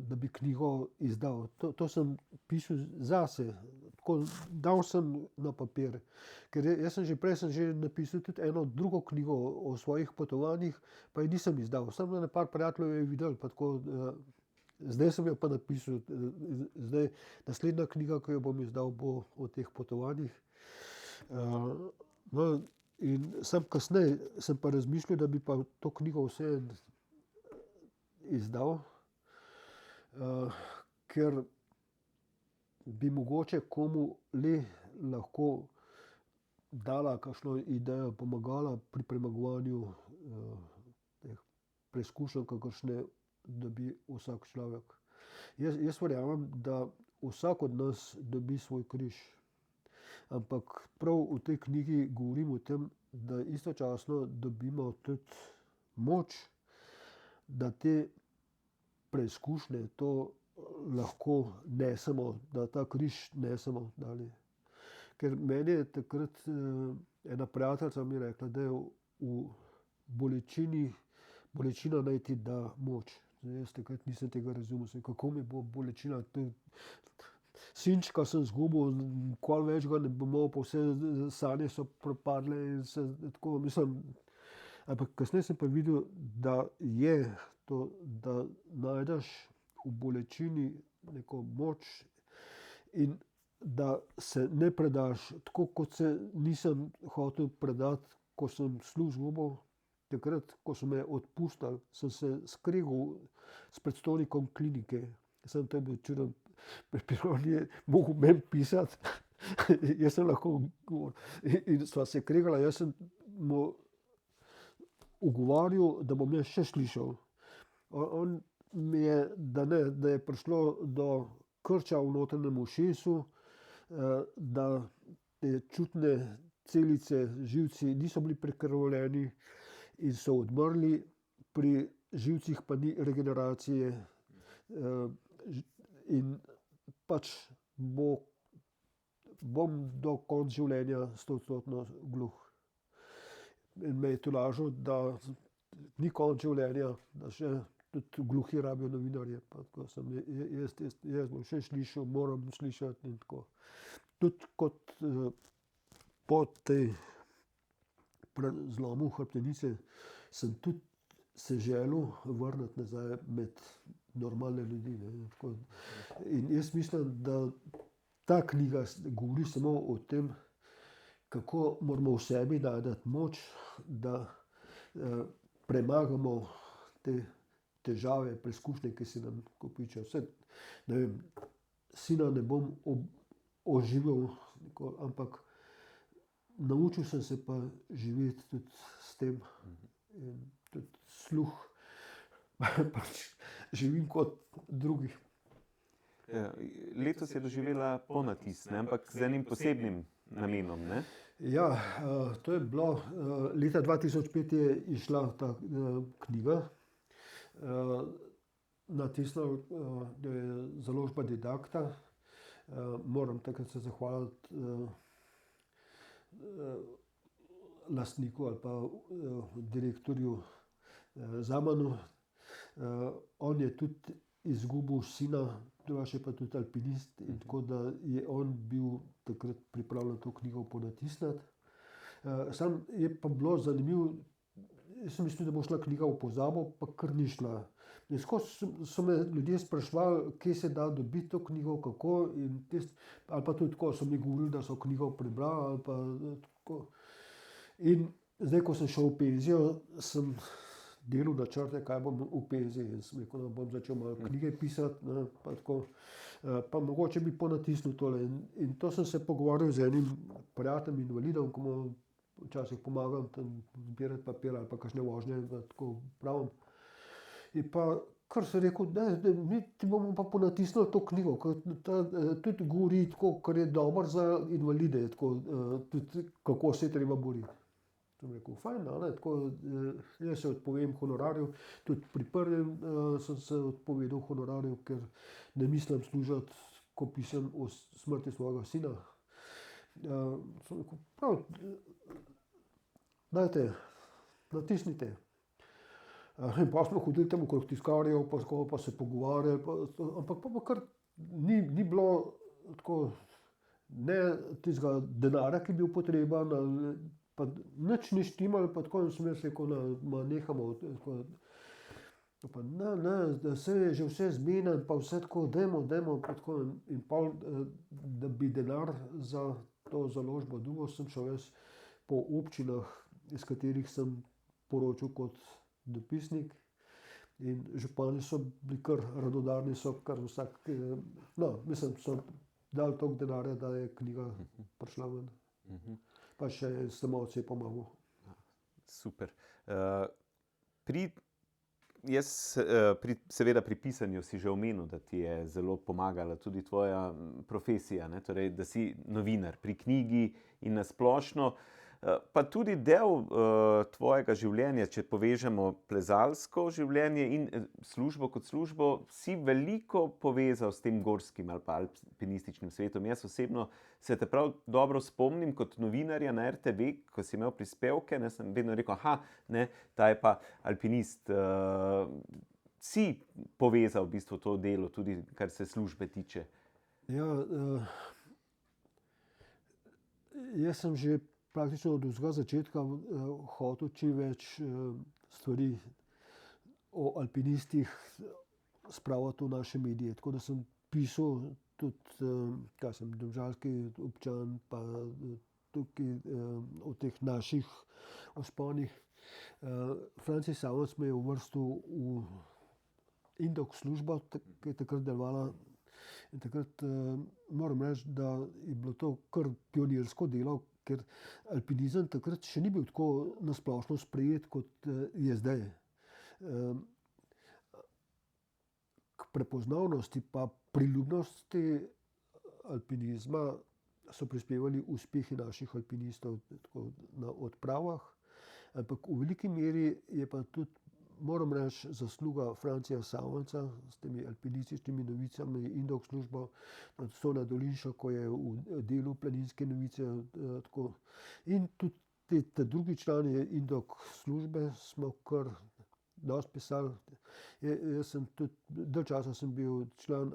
da bi knjigo izdal. To sem pisal zase. Tako dal sem na papir. Ker jaz sem že napisal tudi eno drugo knjigo o svojih potovanjih, pa je nisem izdal. Samo na par prijateljev je videl, pa tako. Zdaj sem jo pa napisal. Zdaj, naslednja knjiga, ki jo bom izdal, bo o teh potovanjih. No, in sem kasneje sem pa razmišljal, da bi pa to knjigo vseeno izdal, ker bi mogoče komu le lahko dala kakšno idejo, pomagala pri premagovanju teh preizkušenj, kakršne dobi vsak človek. Jaz verjamem, da vsak od nas dobi svoj križ. Ampak prav v tej knjigi govorim o tem, da istočasno dobimo tudi moč, da te preizkušnje to lahko nesemo, da ta križ nesemo dalje. Ker meni je takrat ena prijateljica mi rekla, da je v bolečina naj ti da moč. Jaz takrat nisem tega razumel, kako mi bo bolečina. Sinčka sem izgubil, nikoli več ga ne bom imel, pa vse sanje so propadle in se tako, mislim. Ampak kasneje sem pa videl, da je to, da najdeš v bolečini neko moč in da se ne predaš, tako kot se nisem hotel predati, ko sem sluh izgubil. Takrat, ko so me odpustili, sem se skregal s predstojnikom klinike. Sem to bil čuden prepir, on je mogel meni pisati, jaz sem lahko govoril. In sva se kregala, jaz sem mu ugovarjal, da bom jaz še slišal. On mi je, da je prišlo do krča v notranjem ušesu, da te čutne celice, živci niso bili prekrvljeni in so odmrli, pri živcih pa ni regeneracije, in pač bom do konca življenja 100% gluh. In me je tolažil, da ni konec življenja, da še tudi gluhi rabijo novinarje. Pa tako sem, jaz bom še slišal, moram slišati in tako. Tudi kot po tej zlomu hrbtenice sem tudi se želel vrniti nazaj med normalne ljudi. Ne, tako. In jaz mislim, da ta knjiga govori samo o tem, kako moramo v sebi najti moč, da premagamo te težave, preizkušnje, ki se nam kopičijo. Vse, ne vem, sina ne bom oživel, ampak naučil sem se pa živeti tudi s tem. In tudi sluh pač živim kot drugi. Letos je doživela ponatis, ne? Ampak z enim posebnim namenom, ne? Ja, to je bilo, leta 2005 je izšla ta knjiga. Natisnil jo je založba Didakta. Moram takrat se zahvaliti lastniku ali pa direktorju Zamanu. On je tudi izgubil sina, drugače je pa tudi alpinist, in tako da je on bil takrat pripravljen to knjigo ponatisniti. Sam je pa bilo zanimivo, jaz sem mislil, da bo šla knjiga v pozabo, pa kar ni šla. In skozi so me ljudje spraševali, kje se da dobiti to knjigo, kako, ali pa tudi tako so mi govorili, da so knjigo prebrali, ali pa tako. In zdaj, ko sem šel v penzijo, sem delal načrte, kaj bom v penziji, in sem rekel, da bom začel malo knjige pisati, ne, pa tako. Pa mogoče bi ponatisnil tole. In to sem se pogovarjal z enim prijateljem, invalidom, ko mu včasih pomagam tam zbirati papir ali pa kakšne vožnje, da tako pravim. In pa kar sem rekel, mi ti bomo pa ponatisnili to knjigo, ker tudi govori tako, kar je dobro za invalide, tako, tudi kako se je treba boriti. Sem rekel, fajn, ne, tako, jaz se odpovem honorarju, tudi pri prvem sem se odpovedal honorarju, ker ne mislim služiti, ko pisem o smrti svojega sina. Sem rekel, prav, dajte, natisnite. In pa smo hodili tam okrog tiskarjev, pa se pogovarjali, ampak pa kar ni bilo tako, ne tistega denarja, ki je bil potreben, pa nič ni štimalo, pa tako, in sem jaz rekel, da nehamo. Pa ne, da se je že vse zmenjeno, pa vse tako, dajmo, pa tako. In pol, da bi denar za to založbo dobil, sem šel jaz po občinah, iz katerih sem poročal kot dopisnik, in župani so bili kar radodarni, so kar vsak, mislim, so dali toliko denarja, da je knjiga prišla ven. Pa še Stamovci je pomagal. Super. Seveda pri pisanju si že omenil, da ti je zelo pomagala tudi tvoja profesija, ne? Torej, da si novinar pri knjigi in na splošno. Pa tudi del tvojega življenja, če povežemo plezalsko življenje in službo kot službo, si veliko povezal s tem gorskim ali pa alpinističnim svetom. Jaz osebno se te prav dobro spomnim kot novinarja na RTV, ko si imel prispevke, ne, sem vedno rekel, ta je pa alpinist. Si povezal v bistvu to delo, tudi kar se službe tiče? Ja, jaz sem že praktično od vsega začetka hotel čim več stvari o alpinistih spraviti v naše medije. Tako da sem pisal tudi, domžalski občan, pa tukaj o teh naših vzponih. Franci Savec me je uvrstil v Indox službo, ki je takrat delovala. In takrat moram reči, da je bilo to kar pionirsko delo, ker alpinizem takrat še ni bil tako nasplošno sprejet, kot je zdaj. K prepoznavnosti pa priljubnosti alpinizma so prispevali uspehi naših alpinistov tako na odpravah, ampak v veliki meri je pa tudi, moram reči, zasluga Francija Savenca s temi alpinističnimi novicami, Indox službo, Sona Dolinša, ko je v delu Planinske novice, tako. In tudi te drugi člani Indox službe smo kar dosti pisali. Jaz sem tudi, dalj časa sem bil član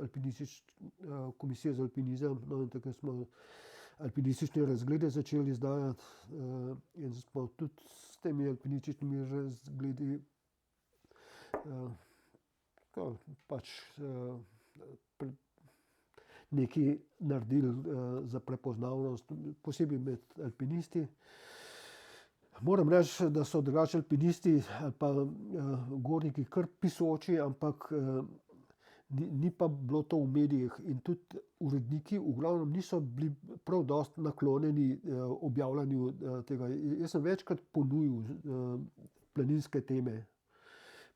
komisije za alpinizem, no, in takrat smo alpinistične razglede začeli izdajati, in smo tudi s temi alpinističnimi razgledi nekaj naredili za prepoznavnost, posebej med alpinisti. Moram reči, da so drugače alpinisti ali pa gorniki kar pisoči, ampak ni pa bilo to v medijih, in tudi uredniki v glavnem niso bili prav dosti naklonjeni objavljanju tega. Jaz sem večkrat ponujil planinske teme,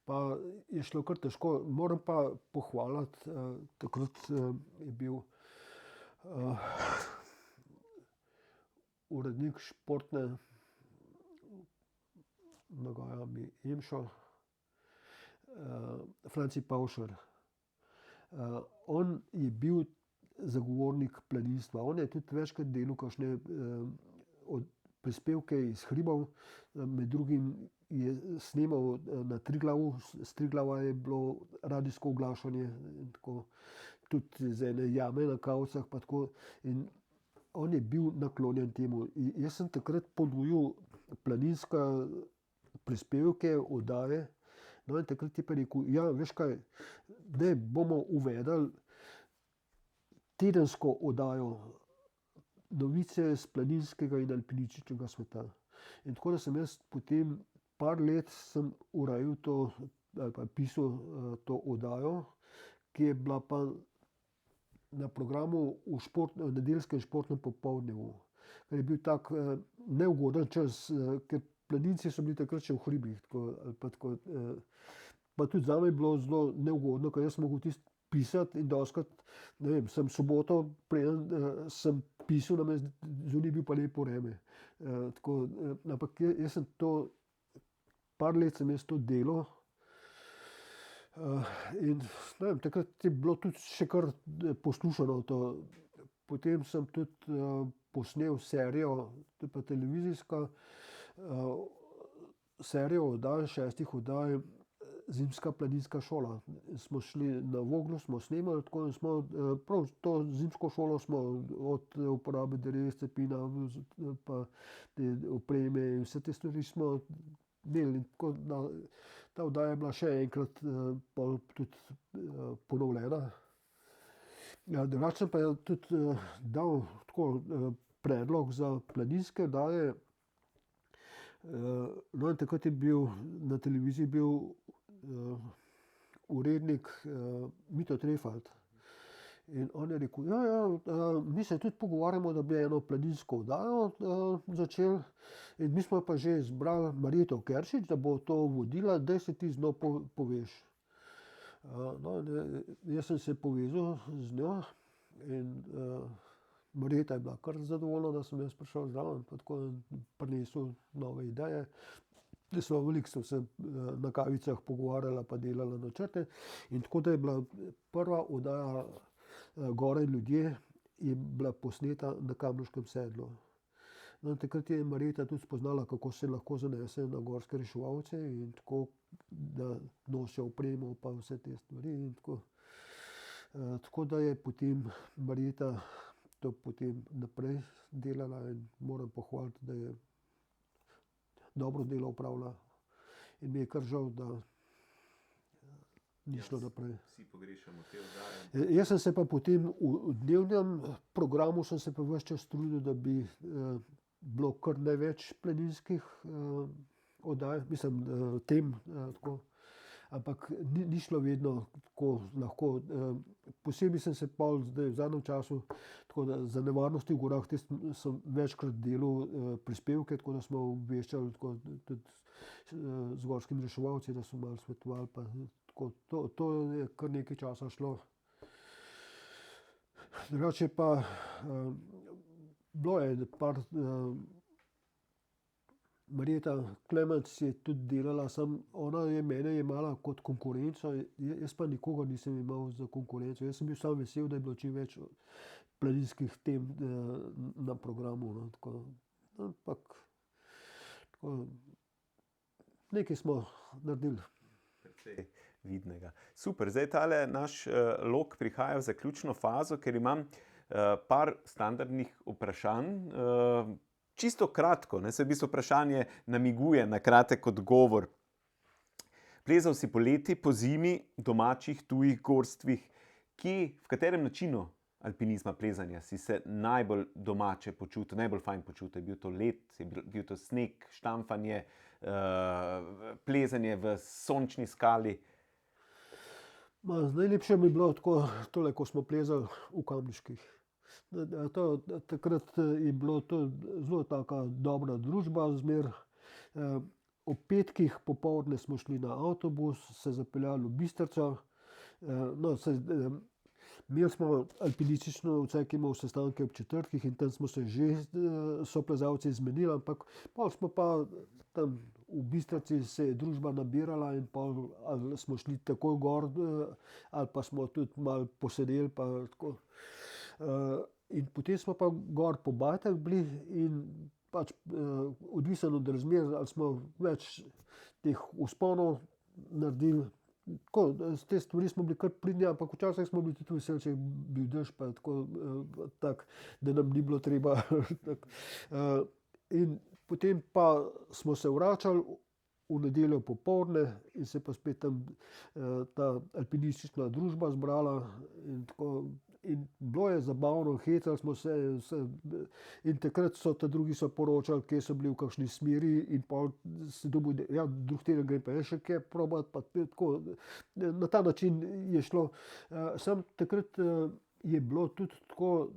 pa je šlo kar težko. Moram pa pohvaliti, takrat je bil urednik športne nagajami EMŠO, Franci Pavšar. On je bil zagovornik planinstva. On je tudi večkrat delal kakšne prispevke iz hribov, med drugim je snemal na Triglavu, s Triglava je bilo radijsko oglašanje, tako, tudi z ene jame na Kavcah pa tako, in on je bil naklonjen temu. Jaz sem takrat ponudil planinske prispevke, oddaje, no in takrat je pa rekel, ja, veš kaj, da bomo uvedli tedensko oddajo novice z planinskega in alpinističnega sveta. In tako da sem jaz potem par let sem urejal to, ali pa pisal to oddajo, ki je bila pa na programu v nedeljskem športnem popoldnevu. Ker je bil tak neugoden čas, ker planinci so bili takrat še v hribih. Pa tudi zame je bilo zelo neugodno, ker jaz sem mogel tisto pisati in dostikrat, ne vem, sem soboto, preden sem pisal, nam je zunaj bil pa lepo vreme. Ampak jaz sem to, par let sem jaz to delal. In ne vem, takrat je bilo tudi še kar poslušano to. Potem sem tudi posnel serijo, to je pa televizijska, serijo oddaj, 6 oddaj, Zimska planinska šola. Smo šli na Voglu, smo snemali, tako in smo prav to zimsko šolo smo od uporabe dreves, cepina, pa te opreme in vse te stvari smo imeli. Tako da ta oddaja je bila še enkrat tudi ponovljena. Ja, drugače sem pa tudi dal tako predlog za planinske oddaje. No in takrat je bil na televiziji urednik Mito Trefalt. In on je rekel, mi se tudi pogovarjamo, da bi eno planinsko oddajo začeli. In mi smo pa že izbrali Marjeto Keršič, da bo to vodila, daj se ti z njo poveš. No, jaz sem se povezal z njo in Marjeta je bila kar zadovoljna, da sem jaz prišel zraven, pa tako prinesel nove ideje. Veliko smo se na kavicah pogovarjala pa delala načrte. In tako da je bila prva oddaja Gore in ljudje je bila posneta na Kamniškem sedlu. No, takrat je Marjeta tudi spoznala, kako se lahko zanese na gorske reševalce in tako, da nosijo opremo pa vse te stvari. In tako da je potem Marjeta to potem naprej delala in moram pohvaliti, da je dobro delo opravila. In mi je kar žal, da ni šlo naprej. Vsi pogrešamo te oddaje. Jaz sem se pa potem v dnevnem programu sem se pa ves čas trudil, da bi bilo kar največ planinskih oddaj, mislim, tem, tako. Ampak ni šlo vedno tako lahko. Posebej sem se pol zdaj v zadnjem času, tako da za nevarnosti v gorah, sem večkrat delal prispevke, tako da smo obveščali tako, tudi z gorskimi reševalci, da so malo svetovali. Pa, tako, to je kar nekaj časa šlo. Drugače pa bilo je par. Marjeta Klemenc je tudi delala, ona je mene jemala kot konkurenco, jaz pa nikogar nisem imel za konkurenco. Jaz sem bil samo vesel, da je bilo čim več planinskih tem na programu. No, tako. Ampak tako, nekaj smo naredili. Precej vidnega. Super, zdaj tale naš lok prihaja v zaključno fazo, ker imam par standardnih vprašanj. Čisto kratko, se v bistvu vprašanje namiguje na kratek odgovor. Plezal si poleti, po zimi, domačih, tujih gorstvih. V katerem načinu alpinizma, plezanja si se najbolj domače počutil, najbolj fajn počutil? Je bil to led, je bil to sneg, štamfanje, plezanje v sončni skali? Najlepše mi je bilo tole, ko smo plezali v Kamniških. Takrat je bilo to zelo taka dobra družba zmer. Ob petkih popoldne smo šli na avtobus, se zapeljali v Bistrico. Imeli smo alpinistično odsek, ki je imel sestanke ob četrtkih in tam smo se že soplezalci zmenili, ampak pol smo pa tam v Bistrici se je družba nabirala in pol ali smo šli takoj gor ali pa smo tudi malo posedeli pa tako. In potem smo pa gor po Bajtah bili in pač odvisen od razmer, ali smo več teh vzponov naredili. Tako, te stvari smo bili kar pridni, ampak včasih smo bili tudi veseli, če je bil dež, pa tako, da nam ni bilo treba. In potem pa smo se vračali v nedeljo popoldne in se pa spet tam ta alpinistična družba zbrala in bilo je zabavno, hecali smo se in takrat so ta drugi so poročali, kje so bili v kakšni smeri in pol se dobil, ja, drug teden grem pa še kaj probati, pa tako, na ta način je šlo. Sam takrat je bilo tudi tako,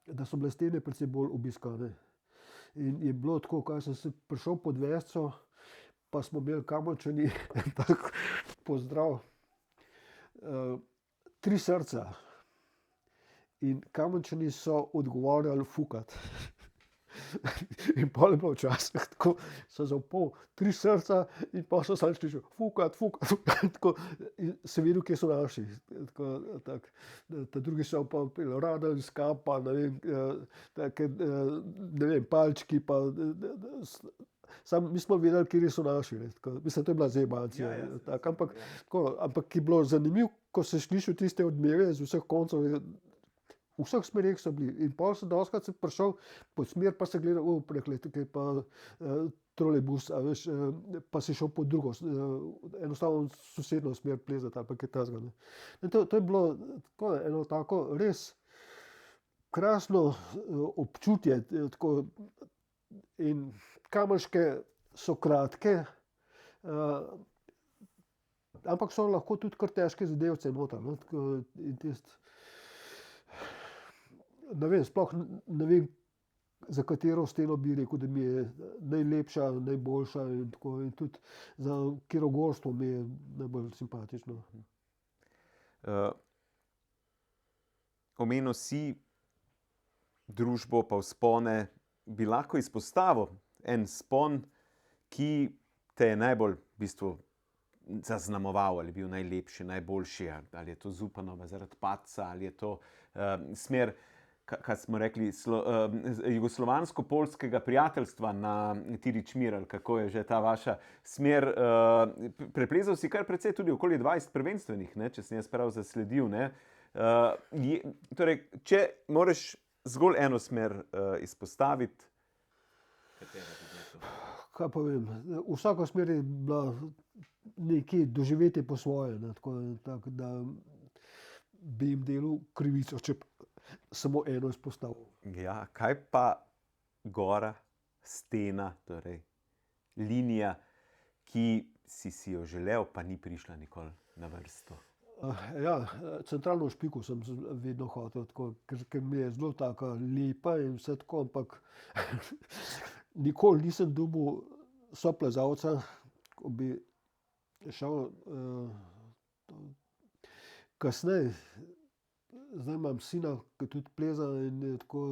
da so bile stene precej bolj obiskane. In je bilo tako, kaj sem se prišel pod Vesco, pa smo imeli Kamničani tak pozdrav, 3 srca. In Kamničani so odgovarjali fukat. In pol je bilo včasih tako, so zapol 3 srca in pa so sam slišali fukat, tako, in se videl, kje so naši. Ta drugi so pa radili skap, pa ne vem, take, ne vem, palčki, pa sam mi smo vedeli, kje so naši. Mislim, to je bila zebancija. Ampak je bilo zanimivo, ko se slišal tiste odmeve z vseh koncev, v vseh smereh so bili. In pol sem dostikrat sem prišel pod smer, pa se gledal, tukaj pa trolejbus, a veš, pa si šel pod drugo, enostavno sosednjo smer plezati ali pa kaj takega. In to je bilo tako, eno tako res krasno občutje, tako. In Kamniške so kratke, ampak so lahko tudi kar težke zadevce noter, no, in tisti, ne vem, sploh ne vem, za katero steno bi rekel, da mi je najlepša, najboljša in tako, in tudi za katero gorstvo mi je najbolj simpatično. Omenil si družbo pa vzpone, bi lahko izpostavil en vzpon, ki te je najbolj v bistvu zaznamoval, ali bil najlepši, najboljši, ali je to Zupanova zaradi padca, ali je to smer, kaj smo rekli, jugoslovansko-poljskega prijateljstva na Tiričmir, ali kako je že ta vaša smer. Preplezal si kar precej, tudi okoli 20 prvenstvenih, ne, če sem jaz prav zasledil. Ne. Torej, če moraš zgolj eno smer izpostaviti, katera bi bila to? Kaj pa vem, vsaka smer je bila nekje doživeti po svoje, ne, tako da bi jim delal krivico, če samo eno izpostavil. Ja, kaj pa gora, stena, torej linija, ki si jo želel, pa ni prišla nikoli na vrsto? Ja, centralno špiku sem vedno hotel, tako, ker mi je zelo taka lepa in vse tako, ampak nikoli nisem dobil soplezalca, ko bi šel kasneje. Zdaj imam sina, ki tudi pleza in je tako,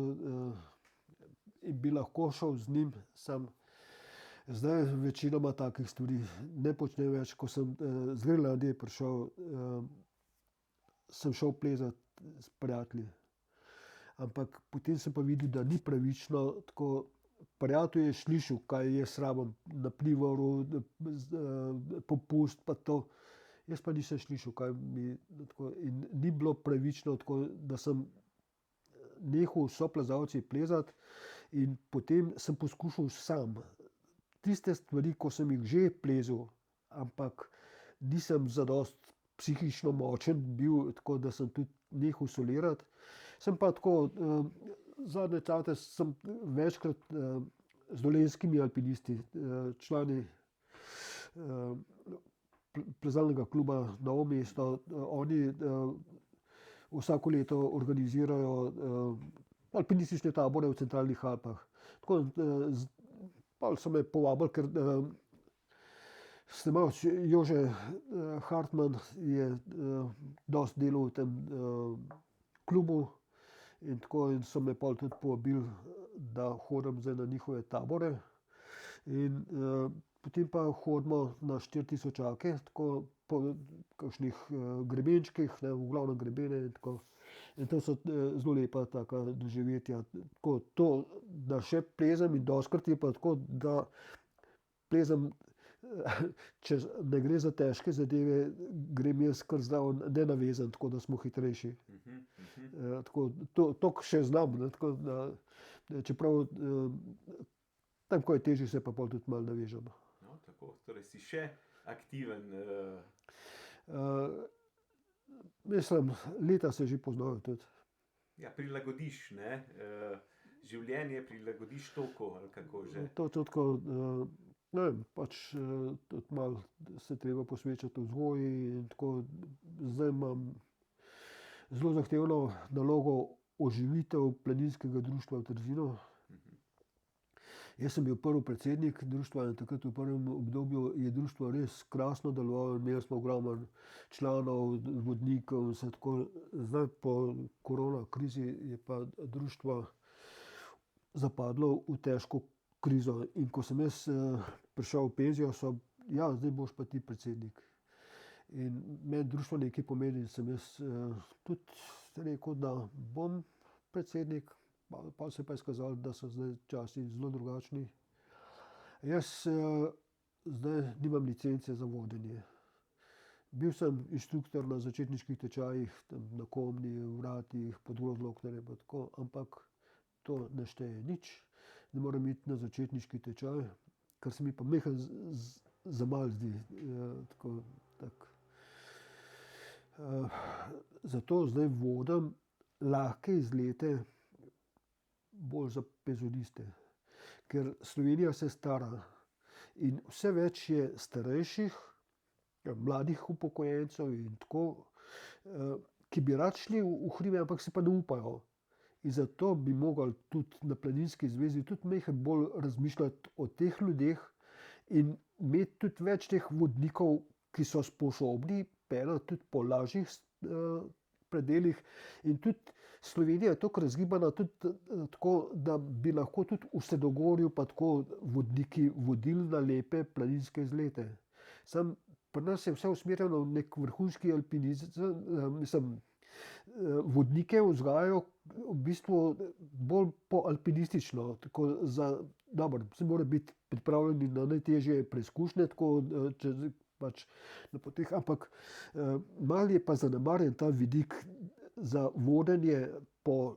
in bi lahko šel z njim, sam zdaj večinoma takih stvari ne počnem več. Ko sem z Grenlandije prišel, sem šel plezati s prijatelji. Ampak potem sem pa videl, da ni pravično, tako prijatelj je slišal, kaj jaz rabim na Plivoru, popust pa to. Jaz pa nisem slišal, kaj mi, tako, in ni bilo pravično, tako, da sem nehal s soplezalci plezati in potem sem poskušal sam. Tiste stvari, ko sem jih že plezal, ampak nisem zadosti psihično močen bil, tako da sem tudi nehal solirati. Sem pa tako, zadnje čase sem večkrat z dolenjskimi alpinisti, člani plezalnega kluba Novo mesto, oni vsako leto organizirajo alpinistične tabore v centralnih Alpah. Tako, pa so me povabili, ker snemalec Jože Hartman je dosti delal v tem klubu in tako, in so me pol tudi povabili, da hodim zdaj na njihove tabore. In potem pa hodimo na 4000-ake, tako po kakšnih grebenčkih, ne, v glavnem grebene in tako. In to so zelo lepa taka doživetja. Tako, to, da še plezam in dostikrat je pa tako, da plezam, če ne gre za težke zadeve, grem jaz kar zraven nenavezan, tako da smo hitrejši. Tako, to še znam, ne, tako da, čeprav tam, ko je težje, se pa pol tudi malo navežem. No, tako, torej si še aktiven. Mislim, leta se že poznajo tudi. Ja, prilagodiš, ne? Življenje prilagodiš toku, ali kako že? To tudi tako, ne vem, pač tudi malo se treba posvečati vzgoji in tako. Zdaj imam zelo zahtevno nalogo oživitev planinskega društva v Trzinu. Jaz sem bil prvi predsednik društva in takrat v prvem obdobju je društvo res krasno delovalo. Imeli smo ogromno članov, vodnikov in vse tako. Zdaj po korona krizi je pa društvo zapadlo v težko krizo. In ko sem jaz prišel v penzijo, ja, zdaj boš pa ti predsednik. In meni društvo nekaj pomeni, da sem jaz tudi rekel, da bom predsednik. Pa se pa je izkazalo, da so zdaj časi zelo drugačni. Jaz zdaj nimam licence za vodenje. Bil sem inštruktor na začetniških tečajih, tam na Komni, Vratih, pod Grozloknerjem pa tako, ampak to ne šteje nič. Ne moram iti na začetniški tečaj, kar se mi pa majhen zamal zdi. Zato zdaj vodim lahke izlete bolj za penzioniste, ker Slovenija se stara in vse več je starejših, mladih upokojencev in tako, ki bi rad šli v hribe, ampak se pa ne upajo. In zato bi mogli tudi na Planinski zvezi tudi majhen bolj razmišljati o teh ljudeh in imeti tudi več teh vodnikov, ki so sposobni peljati tudi po lažjih predelih. In tudi Slovenija je toliko razgibana, tudi tako, da bi lahko tudi v Sredogorju pa tako vodniki vodili na lepe planinske izlete. Samo pri nas je vse usmerjeno v nek vrhunski alpinizem, mislim, vodnike vzgajajo v bistvu bolj po alpinistično, tako dobro, se mora biti pripravljeni na najtežje preizkušnje, tako pač na poteh, ampak malo je pa zanemarjen ta vidik za vodenje po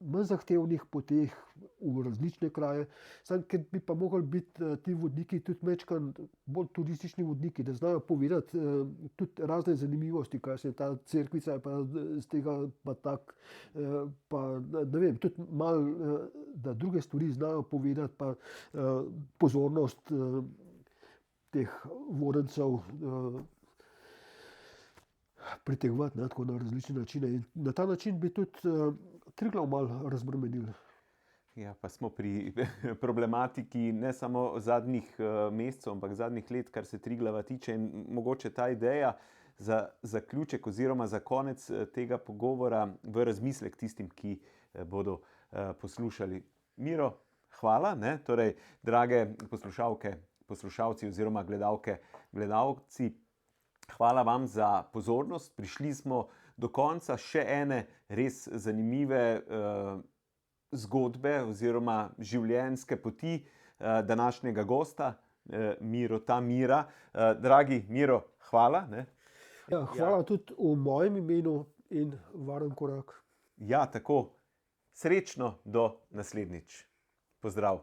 manj zahtevnih poteh v različne kraje, samo ker bi pa mogli biti ti vodniki tudi majčkeno bolj turistični vodniki, da znajo povedati tudi razne zanimivosti, kaj se je ta cerkvica pa z tega pa tako, pa ne vem, tudi malo, da druge stvari znajo povedati, pa pozornost teh vodencev pritegovati, ne, tako na različne načine. In na ta način bi tudi Triglav malo razbremenili. Ja, pa smo pri problematiki ne samo zadnjih mesecev, ampak zadnjih let, kar se Triglava tiče, in mogoče ta ideja za zaključek oziroma za konec tega pogovora v razmislek tistim, ki bodo poslušali. Miro, hvala, ne? Torej, drage poslušalke, poslušalci oziroma gledalke, gledalci, hvala vam za pozornost. Prišli smo do konca še ene res zanimive zgodbe oziroma življenjske poti današnjega gosta, Mira. Dragi Miro, hvala. Ne? Ja, hvala tudi v mojem imenu in varen korak. Ja, tako. Srečno do naslednjič. Pozdrav.